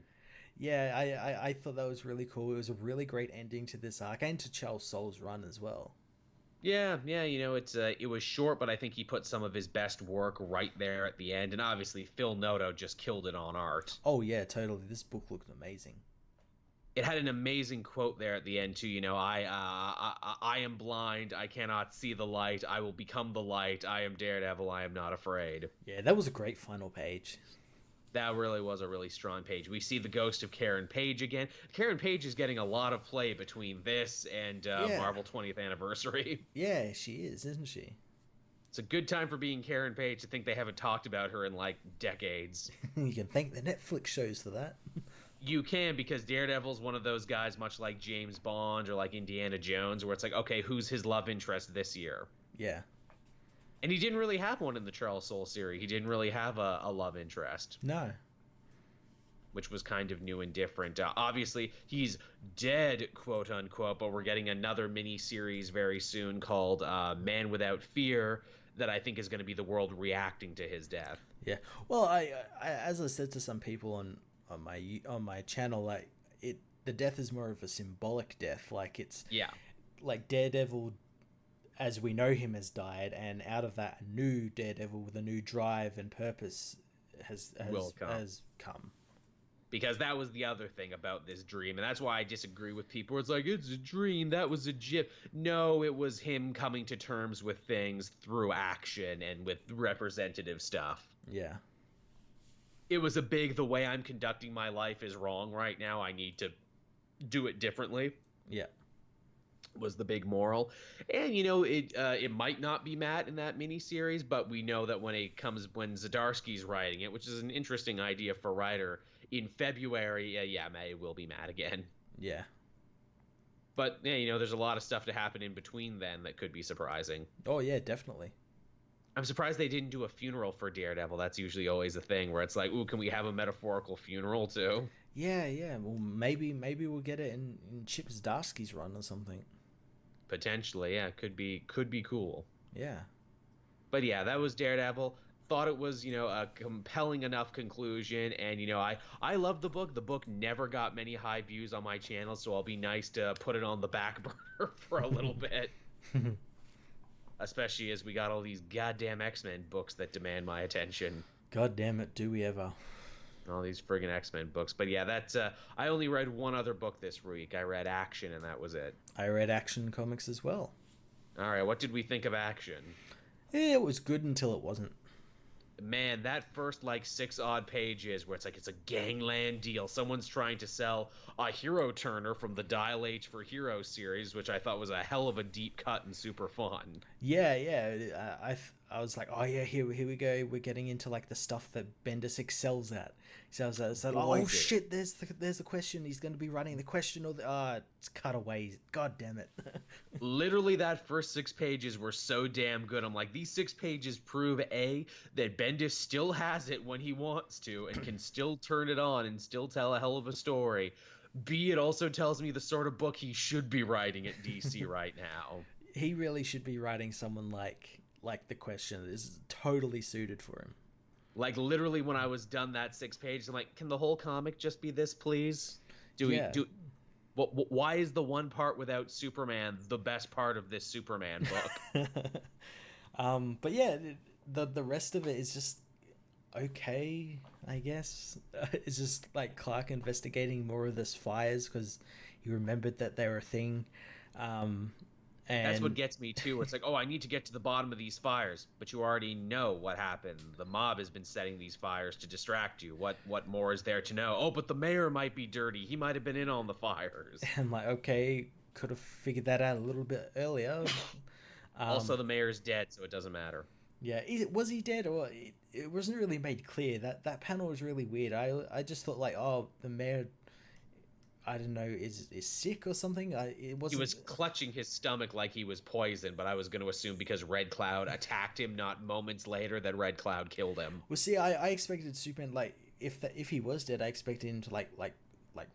Yeah, I thought that was really cool. It was a really great ending to this arc and to Charles Soule's run as well. Yeah, it was short, but I think he put some of his best work right there at the end. And obviously, Phil Noto just killed it on art. Oh yeah, totally. This book looked amazing. It had an amazing quote there at the end too. I am blind. I cannot see the light. I will become the light. I am Daredevil. I am not afraid. Yeah, that was a great final page. That really was a really strong page. We see the ghost of Karen Page again. Karen Page is getting a lot of play between this and Marvel 20th Anniversary. Yeah, she is, isn't she? It's a good time for being Karen Page to think they haven't talked about her in, like, decades. You can thank the Netflix shows for that. You can, because Daredevil's one of those guys, much like James Bond or like Indiana Jones, where it's like, okay, who's his love interest this year? Yeah. And he didn't really have one in the Charles Soule series. He didn't really have a love interest. No. Which was kind of new and different. Obviously, he's dead, quote unquote, but we're getting another mini-series very soon called Man Without Fear that I think is going to be the world reacting to his death. Yeah. Well, I as I said to some people on my channel, like the death is more of a symbolic death. Like it's like Daredevil as we know him has died, and out of that, a new Daredevil with a new drive and purpose has come. Because that was the other thing about this dream, and that's why I disagree with people. It's like, it's a dream, that was a GIF. No, it was him coming to terms with things through action and with representative stuff. Yeah. It was a big, the way I'm conducting my life is wrong right now, I need to do it differently. Yeah. Was the big moral. And it might not be Matt in that miniseries, but we know that when Zdarsky's writing it, which is an interesting idea for a writer, in February, Matt will be Matt again. Yeah. But there's a lot of stuff to happen in between then that could be surprising. Oh yeah, definitely. I'm surprised they didn't do a funeral for Daredevil. That's usually always a thing where it's like, ooh, can we have a metaphorical funeral too? Yeah. Well, maybe we'll get it in Chip Zdarsky's run or something. Potentially, yeah. Could be cool. Yeah. But yeah, that was Daredevil. Thought it was, a compelling enough conclusion. And, I love the book. The book never got many high views on my channel, so I'll be nice to put it on the back burner for a little bit. Especially as we got all these goddamn X-Men books that demand my attention. God damn it, do we ever. All these friggin' X-Men books. But yeah, that's I only read one other book this week. I read Action, and that was it. I read Action comics as well. All right, what did we think of Action? Yeah, it was good until it wasn't. Man, that first 6 odd pages where it's like it's a gangland deal. Someone's trying to sell a hero turner from the Dial H for Heroes series, which I thought was a hell of a deep cut and super fun. Yeah. I was like, oh yeah, here we go. We're getting into the stuff that Bendis excels at. So I was like, oh shit, there's the question. He's going to be running the question, or it's cutaways. God damn it. Literally, that first 6 pages were so damn good. I'm like, these 6 pages prove A, that Bendis still has it when he wants to and can still turn it on and still tell a hell of a story. B, it also tells me the sort of book he should be writing at DC right now. He really should be writing someone like The Question. This is totally suited for him. Literally, when I was done that 6 pages, I'm like, can the whole comic just be this, please? Why is the one part without Superman the best part of this Superman book? But yeah, the rest of it is just, okay, I guess. It's just like Clark investigating more of this fires because he remembered that they were a thing. Um, That's what and gets me too. It's like, oh, I need to get to the bottom of these fires, but you already know what happened. The mob has been setting these fires to distract you. What more is there to know? Oh, but the mayor might be dirty. He might have been in on the fires. and like, okay, could have figured that out a little bit earlier. Also, Um, the mayor's dead, so it doesn't matter. yeah, was he dead or it wasn't really made clear. That panel was really weird. I just thought like, oh, the mayor, I don't know, is sick or something. It He wasn't. was clutching his stomach like he was poisoned, but I was going to assume because Red Cloud attacked him not moments later that Red Cloud killed him. Well, see, I expected Superman like if he was dead, I expected him to like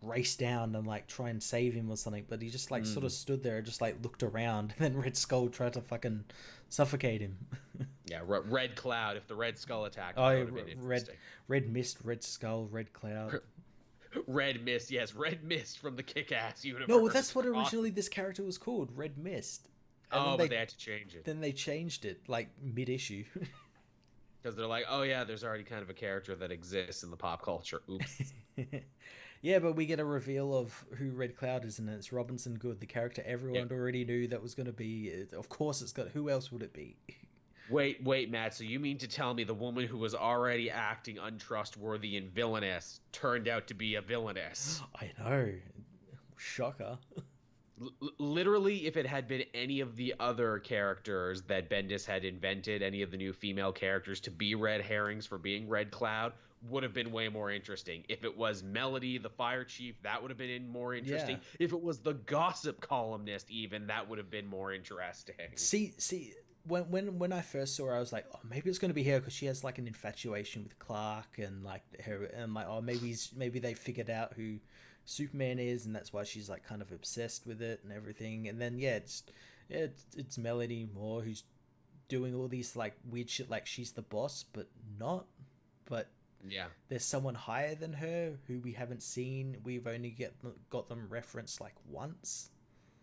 race down and like try and save him or something. But he just like sort of stood there, and just like looked around, and then Red Skull tried to fucking suffocate him. Yeah, Red Cloud. If the Red Skull attacked, Oh, that yeah, would have been Red interesting. Red Mist, Red Skull, Red Cloud. Red Mist, yes, Red Mist from the Kick-Ass universe. No, well, that's what Awesome. originally this character was called, Red Mist. And Oh, then but they had to change it then they changed it like mid-issue. because they're like, oh yeah, there's already kind of a character that exists in the pop culture. Oops. Yeah, but we get a reveal of who Red Cloud is, and it's Robinson Good, the character everyone already knew that was going to be. Of course, it's got. Who else would it be? Wait, Matt. So you mean to tell me the woman who was already acting untrustworthy and villainous turned out to be a villainess? I know, shocker. Literally, if it had been any of the other characters that Bendis had invented, any of the new female characters to be red herrings for being Red Cloud, would have been way more interesting. If it was Melody, the fire chief, that would have been more interesting. Yeah. If it was the gossip columnist, even, that would have been more interesting. See. When I first saw her, I was like, oh, maybe it's going to be her because she has like an infatuation with Clark, and like her, and like, oh, maybe they figured out who Superman is, and that's why she's like kind of obsessed with it and everything. And then it's Melody Moore who's doing all these like weird shit, like she's the boss, but not. But Yeah. there's someone higher than her who we haven't seen. We've only got them referenced like once.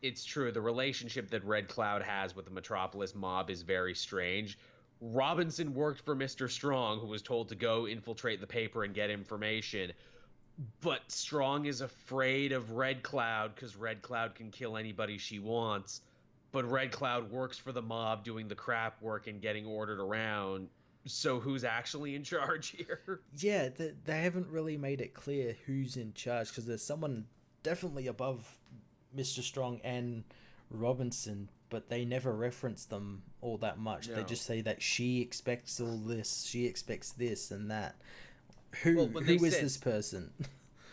It's true. The relationship that Red Cloud has with the Metropolis mob is very strange. Robinson worked for Mr. Strong, who was told to go infiltrate the paper and get information. But Strong is afraid of Red Cloud because Red Cloud can kill anybody she wants. But Red Cloud works for the mob doing the crap work and getting ordered around. So who's actually in charge here? Yeah, they haven't really made it clear who's in charge because there's someone definitely above Mr. Strong and Robinson, but they never reference them all that much. No. They just say that she expects all this, she expects this and that. Who is this person?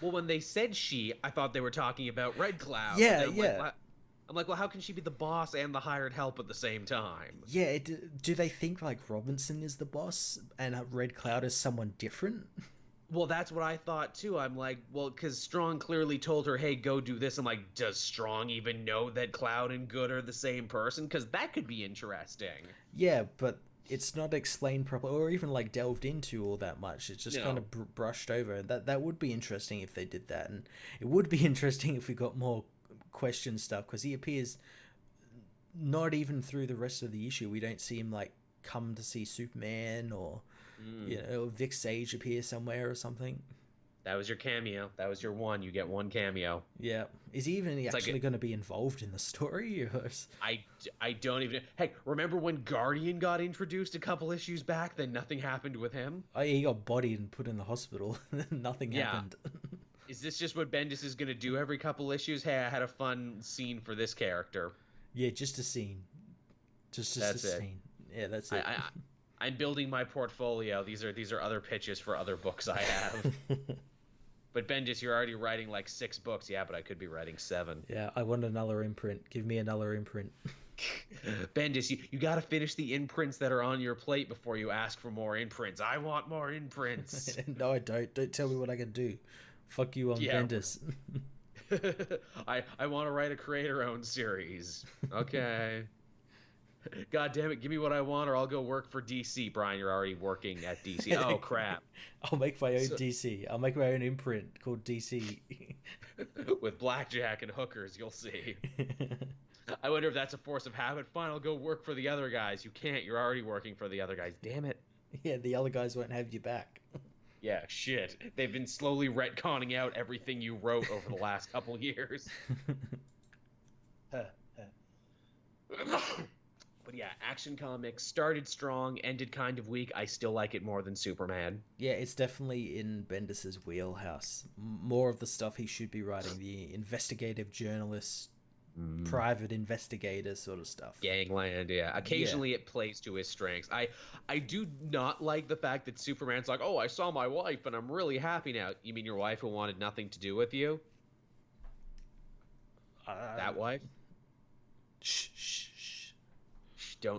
Well, when they said she, I thought they were talking about Red Cloud. Yeah, I'm yeah. I'm like, well, how can she be the boss and the hired help at the same time? Yeah, do they think like Robinson is the boss and Red Cloud is someone different? Well, that's what I thought too. I'm like, well, because Strong clearly told her, hey, go do this. I'm like, does Strong even know that Cloud and Good are the same person? Because that could be interesting. Yeah, but it's not explained properly or even like delved into all that much. It's just kind of brushed over. That would be interesting if they did that, and it would be interesting if we got more question stuff because he appears not even through the rest of the issue. We don't see him like come to see Superman or Vic Sage appear somewhere or something. That was your cameo. That was your one. You get one cameo. Yeah. Is he even actually going to be involved in the story? Or... I don't even... Hey, remember when Guardian got introduced a couple issues back, then nothing happened with him? Oh, yeah, he got bodied and put in the hospital. Nothing happened. Is this just what Bendis is going to do every couple issues? Hey, I had a fun scene for this character. Yeah, just a scene. Just that's a it. scene. Yeah, that's it. I'm building my portfolio. These are other pitches for other books I have. But Bendis, you're already writing like 6 books. Yeah, but I could be writing 7. Yeah, I want another imprint. Give me another imprint. Bendis, you got to finish the imprints that are on your plate before you ask for more imprints. I want more imprints. No, I don't. Don't tell me what I can do. Fuck you on Bendis. I want to write a creator-owned series. Okay. God damn it, give me what I want or I'll go work for DC. Brian, you're already working at DC. Oh, crap. I'll make my own DC. I'll make my own imprint called DC. With blackjack and hookers, you'll see. I wonder if that's a force of habit. Fine, I'll go work for the other guys. You can't. You're already working for the other guys. Damn it. Yeah, the other guys won't have you back. Yeah, shit. They've been slowly retconning out everything you wrote over the last couple years. But yeah, Action Comics started strong, ended kind of weak. I still like it more than Superman. Yeah, it's definitely in Bendis's wheelhouse. More of the stuff he should be writing, the investigative journalist, private investigator sort of stuff. Gangland, yeah. Yeah. Occasionally it plays to his strengths. I do not like the fact that Superman's like, oh, I saw my wife and I'm really happy now. You mean your wife who wanted nothing to do with you? That wife? Shh, shh, shh.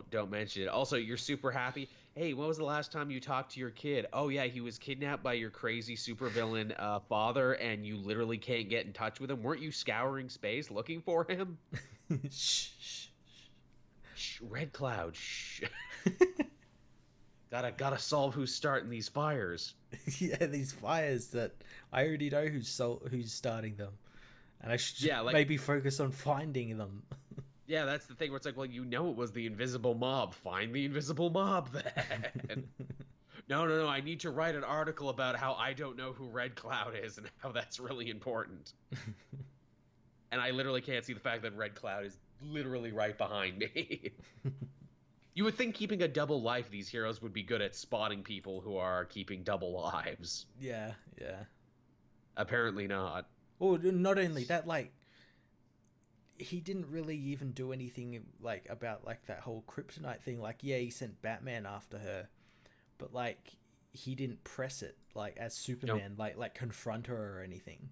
Don't mention it. Also, you're super happy. Hey, when was the last time you talked to your kid? Oh yeah, he was kidnapped by your crazy supervillain father, and you literally can't get in touch with him. Weren't you scouring space looking for him? Shh, shh. Shh, Red Cloud. Shh. Gotta solve who's starting these fires. Yeah, these fires that I already know who's starting them, and I should Yeah, like maybe focus on finding them. yeah, that's the thing where it's like, well, you know it was the invisible mob. Find the invisible mob then. No. I need to write an article about how I don't know who Red Cloud is and how that's really important. And I literally can't see the fact that Red Cloud is literally right behind me. You would think keeping a double life, these heroes would be good at spotting people who are keeping double lives. Yeah, yeah. Apparently not. Well, not only that, like he didn't really even do anything like about like that whole kryptonite thing. Like, yeah, he sent Batman after her, but like he didn't press it like as Superman, Nope. like confront her or anything.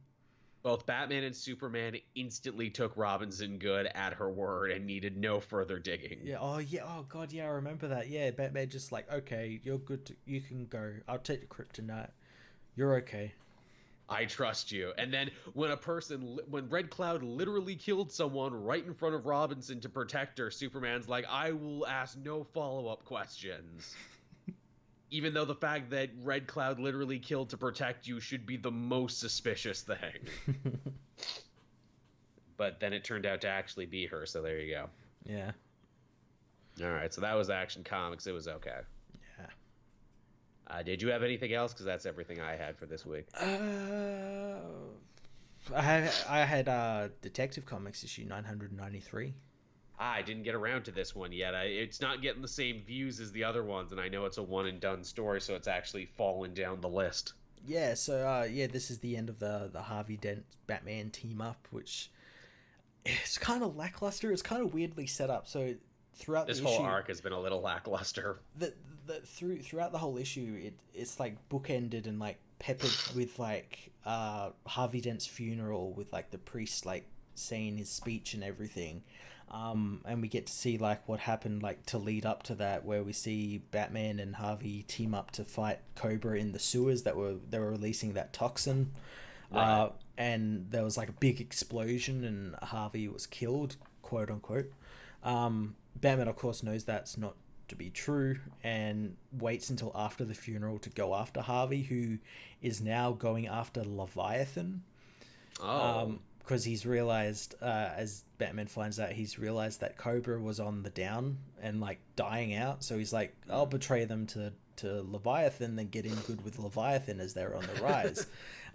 Both Batman and Superman instantly took Robinson Good at her word and needed no further digging. Yeah. Oh yeah. Oh god. Yeah, I remember that. Yeah, Batman just like, okay, you're good. You can go. I'll take the kryptonite. You're okay. I trust you. And then when Red Cloud literally killed someone right in front of Robinson to protect her, Superman's like, I will ask no follow-up questions. Even though the fact that Red Cloud literally killed to protect you should be the most suspicious thing. But then it turned out to actually be her, so there you go. Yeah. All right, so that was Action Comics. It was okay. Yeah. Did you have anything else? Because that's everything I had for this week. I had Detective Comics issue 993. I didn't get around to this one yet. It's not getting the same views as the other ones, and I know it's a one and done story, so it's actually fallen down the list. Yeah, so yeah, this is the end of the Harvey Dent Batman team up, which it's kind of lackluster. It's kind of weirdly set up. So throughout This the whole issue, arc has been a little lackluster. throughout the whole issue, it's like bookended and like peppered with like Harvey Dent's funeral with like the priest like saying his speech and everything. And we get to see like what happened like to lead up to that, where we see Batman and Harvey team up to fight Cobra in the sewers they were releasing that toxin. Right. And there was like a big explosion and Harvey was killed, quote unquote. Batman of course knows that's not to be true and waits until after the funeral to go after Harvey, who is now going after Leviathan. Oh. Because he's realized, as Batman finds out, he's realized that Cobra was on the down and like dying out. So he's like, I'll betray them to Leviathan, then get in good with Leviathan as they're on the rise.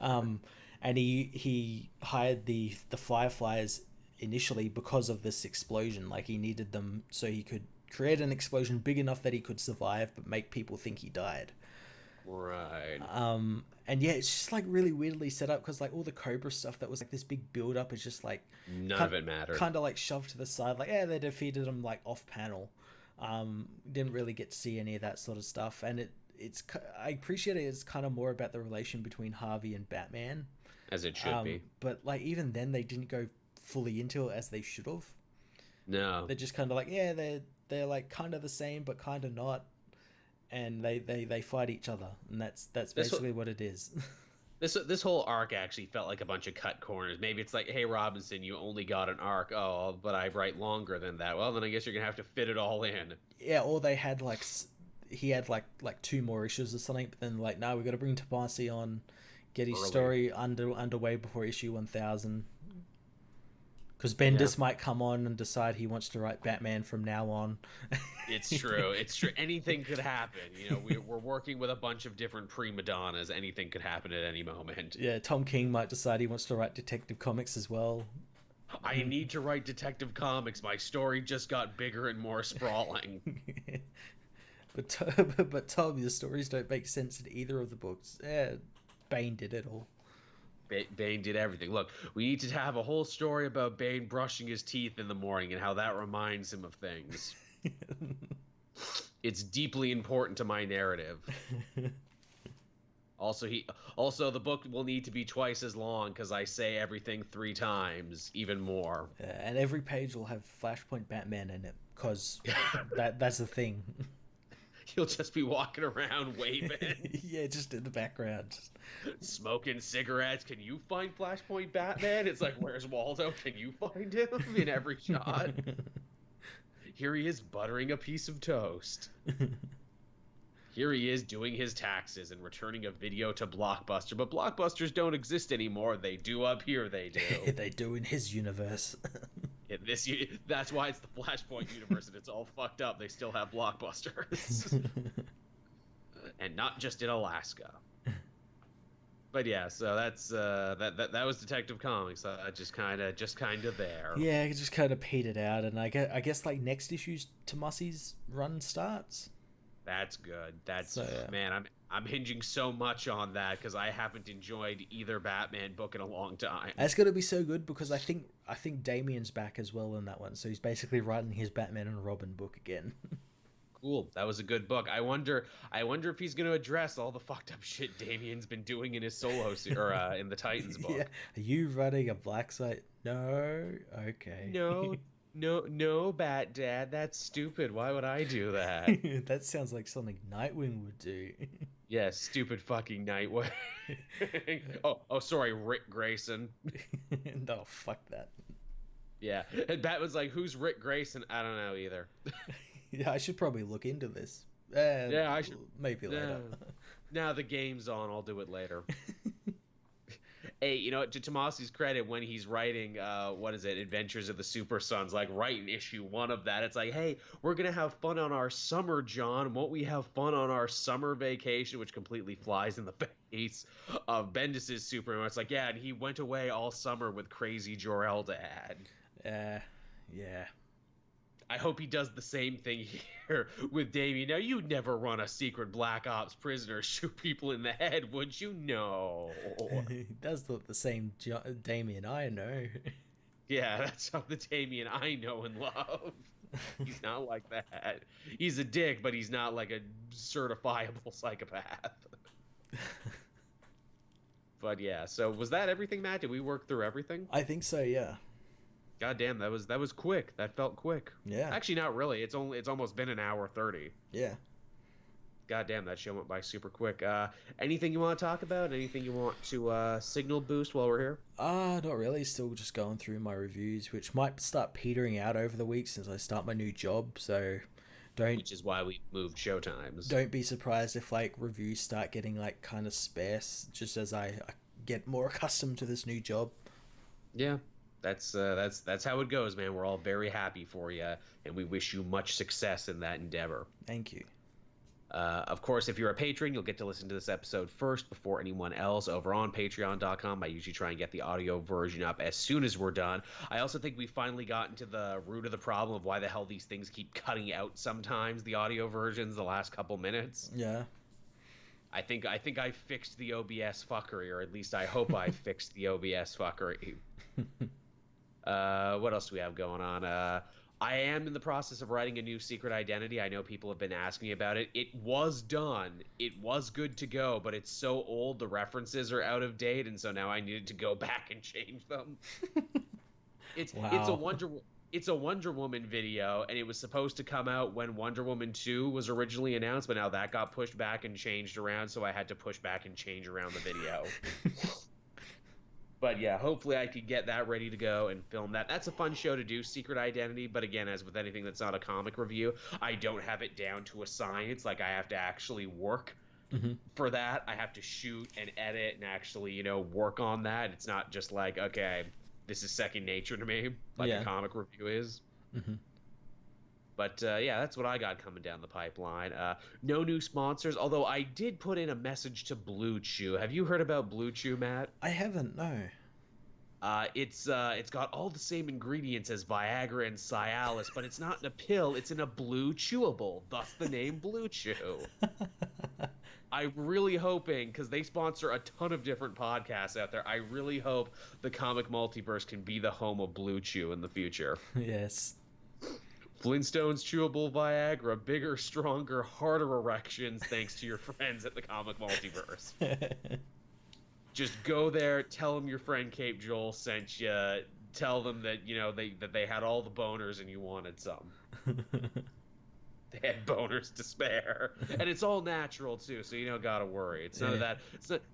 And he hired the Fireflies initially because of this explosion. Like he needed them so he could create an explosion big enough that he could survive, but make people think he died. Right. And yeah, it's just like really weirdly set up because like all the Cobra stuff that was like this big build up is just like None of it mattered. kind of like shoved to the side. Like, yeah, they defeated him like off panel. Didn't really get to see any of that sort of stuff. And it's I appreciate it. It's kind of more about the relation between Harvey and Batman, As it should be. but like even then they didn't go fully into it as they should have. No. They're just kind of like, yeah, they're like kind of the same but kind of not. And they fight each other, and that's basically what it is. This whole arc actually felt like a bunch of cut corners. Maybe it's like, hey Robinson, you only got an arc. Oh, but I write longer than that. Well, then I guess you're gonna have to fit it all in. Yeah, or they had like he had like two more issues or something, but then like, no, we got to bring Tomasi on, get his story underway before issue 1000. Because Yeah. Bendis might come on and decide he wants to write Batman from now on. It's true. It's true. Anything could happen. We're working with a bunch of different prima donnas. Anything could happen at any moment. Yeah, Tom King might decide he wants to write Detective Comics as well. I need to write Detective Comics. My story just got bigger and more sprawling. but Tom, your stories don't make sense in either of the books. Bane did it all. Bane did everything. Look, we need to have a whole story about Bane brushing his teeth in the morning and how that reminds him of things. It's deeply important to my narrative. Also, the book will need to be twice as long because I say everything 3 times, even more. And every page will have Flashpoint Batman in it because that's the thing. He'll just be walking around waving. Yeah, just in the background. Smoking cigarettes. Can you find Flashpoint Batman? It's like, where's Waldo? Can you find him? In every shot. Here he is buttering a piece of toast. Here he is doing his taxes and returning a video to Blockbuster. But Blockbusters don't exist anymore. They do up here, they do. They do in his universe. That's why it's the Flashpoint universe and it's all fucked up. They still have Blockbusters. And not just in Alaska. But yeah, so that's that was Detective Comics. Just kind of there. Yeah, it just kind of petered out, and I guess like next issue's Tomasi's run starts. That's good. Yeah. Man, I'm hinging so much on that because I haven't enjoyed either Batman book in a long time. It's gonna be so good because I think Damian's back as well in that one, so he's basically writing his Batman and Robin book again. Cool. That was a good book. I wonder if he's going to address all the fucked up shit Damian's been doing in his solo or in the Titans book. Yeah. Are you running a black site? No. Okay. No, Bat Dad. That's stupid. Why would I do that? That sounds like something Nightwing would do. Yeah, stupid fucking Nightwing. oh, sorry, Rick Grayson. No, fuck that. Yeah, and Bat was like, "Who's Rick Grayson?" I don't know either. Yeah, I should probably look into this. Yeah, I should. Maybe later. Now the game's on. I'll do it later. Hey, to Tomasi's credit, when he's writing, Adventures of the Super Sons, like writing issue 1 of that, it's like, hey, we're gonna have fun on our summer, John. Won't we have fun on our summer vacation? Which completely flies in the face of Bendis's Superman. It's like, yeah, and he went away all summer with crazy Jor-El Dad. Yeah. I hope he does the same thing here with Damian. Now, you'd never run a secret Black Ops prisoner, shoot people in the head, would you? No. He does look the same Damian I know. Yeah, that's not the Damian I know and love. He's not like that. He's a dick, but he's not like a certifiable psychopath. But yeah, so was that everything, Matt? Did we work through everything? I think so, yeah. God damn, that was quick. That felt quick. Yeah. Actually, not really. It's almost been an hour 30. Yeah. God damn, that show went by super quick. Anything you want to talk about? Anything you want to signal boost while we're here? Not really. Still just going through my reviews, which might start petering out over the week since I start my new job. So Which is why we moved show times. Don't be surprised if like reviews start getting like kind of sparse just as I get more accustomed to this new job. Yeah. That's how it goes, man. We're all very happy for you, and we wish you much success in that endeavor. Thank you. Of course, if you're a patron, you'll get to listen to this episode first before anyone else over on patreon.com. I usually try and get the audio version up as soon as we're done. I also think we finally gotten to the root of the problem of why the hell these things keep cutting out sometimes, the audio versions, the last couple minutes. Yeah. I think I fixed the OBS fuckery, or at least I hope I fixed the OBS fuckery. What else do we have going on? I am in the process of writing a new Secret Identity. I know people have been asking me about it. It was done. It was good to go, but it's so old, the references are out of date, and so now I needed to go back and change them. It's a Wonder Woman video, and it was supposed to come out when Wonder Woman 2 was originally announced, but now that got pushed back and changed around, so I had to push back and change around the video. But yeah, hopefully I could get that ready to go and film that. That's a fun show to do, Secret Identity. But again, as with anything that's not a comic review, I don't have it down to a science. Like, I have to actually work for that. I have to shoot and edit and actually, work on that. It's not just like, okay, this is second nature to me, like Yeah. a comic review is. Hmm. But yeah, that's what I got coming down the pipeline. No new sponsors, although I did put in a message to Blue Chew. Have you heard about Blue Chew, Matt? I haven't. No. It's got all the same ingredients as Viagra and Cialis, but it's not in a pill. It's in a blue chewable. Thus the name Blue Chew. I'm really hoping, because they sponsor a ton of different podcasts out there, I really hope the comic multiverse can be the home of Blue Chew in the future. Yes. Flintstones chewable Viagra, bigger, stronger, harder erections thanks to your friends at the comic multiverse. Just go there, tell them your friend Cape Joel sent you, tell them that, that they had all the boners and you wanted some. They had boners to spare, and it's all natural too, so you don't gotta worry. It's none of that.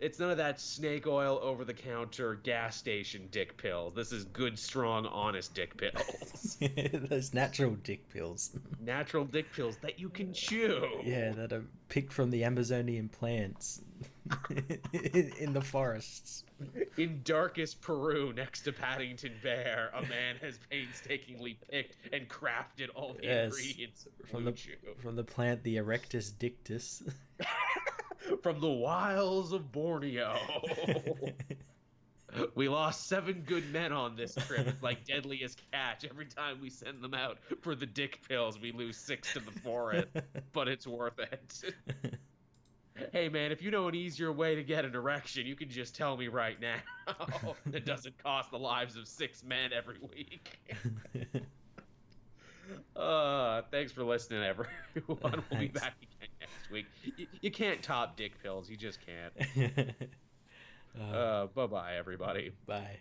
It's none of that snake oil over the counter gas station dick pills. This is good, strong, honest dick pills. Those natural dick pills. Natural dick pills that you can chew. Yeah, that are picked from the Amazonian plants in the forests. In darkest Peru, next to Paddington Bear, a man has painstakingly picked and crafted all the ingredients from the plant the Erectus dictus. From the wilds of Borneo. We lost 7 good men on this trip. It's like Deadliest Catch. Every time we send them out for the dick pills, we lose 6 to the forest. But it's worth it. Hey, man, if you know an easier way to get an erection, you can just tell me right now. It doesn't cost the lives of 6 men every week. Thanks for listening, everyone. We'll be back again next week. You can't top dick pills. You just can't. Bye-bye, everybody. Bye.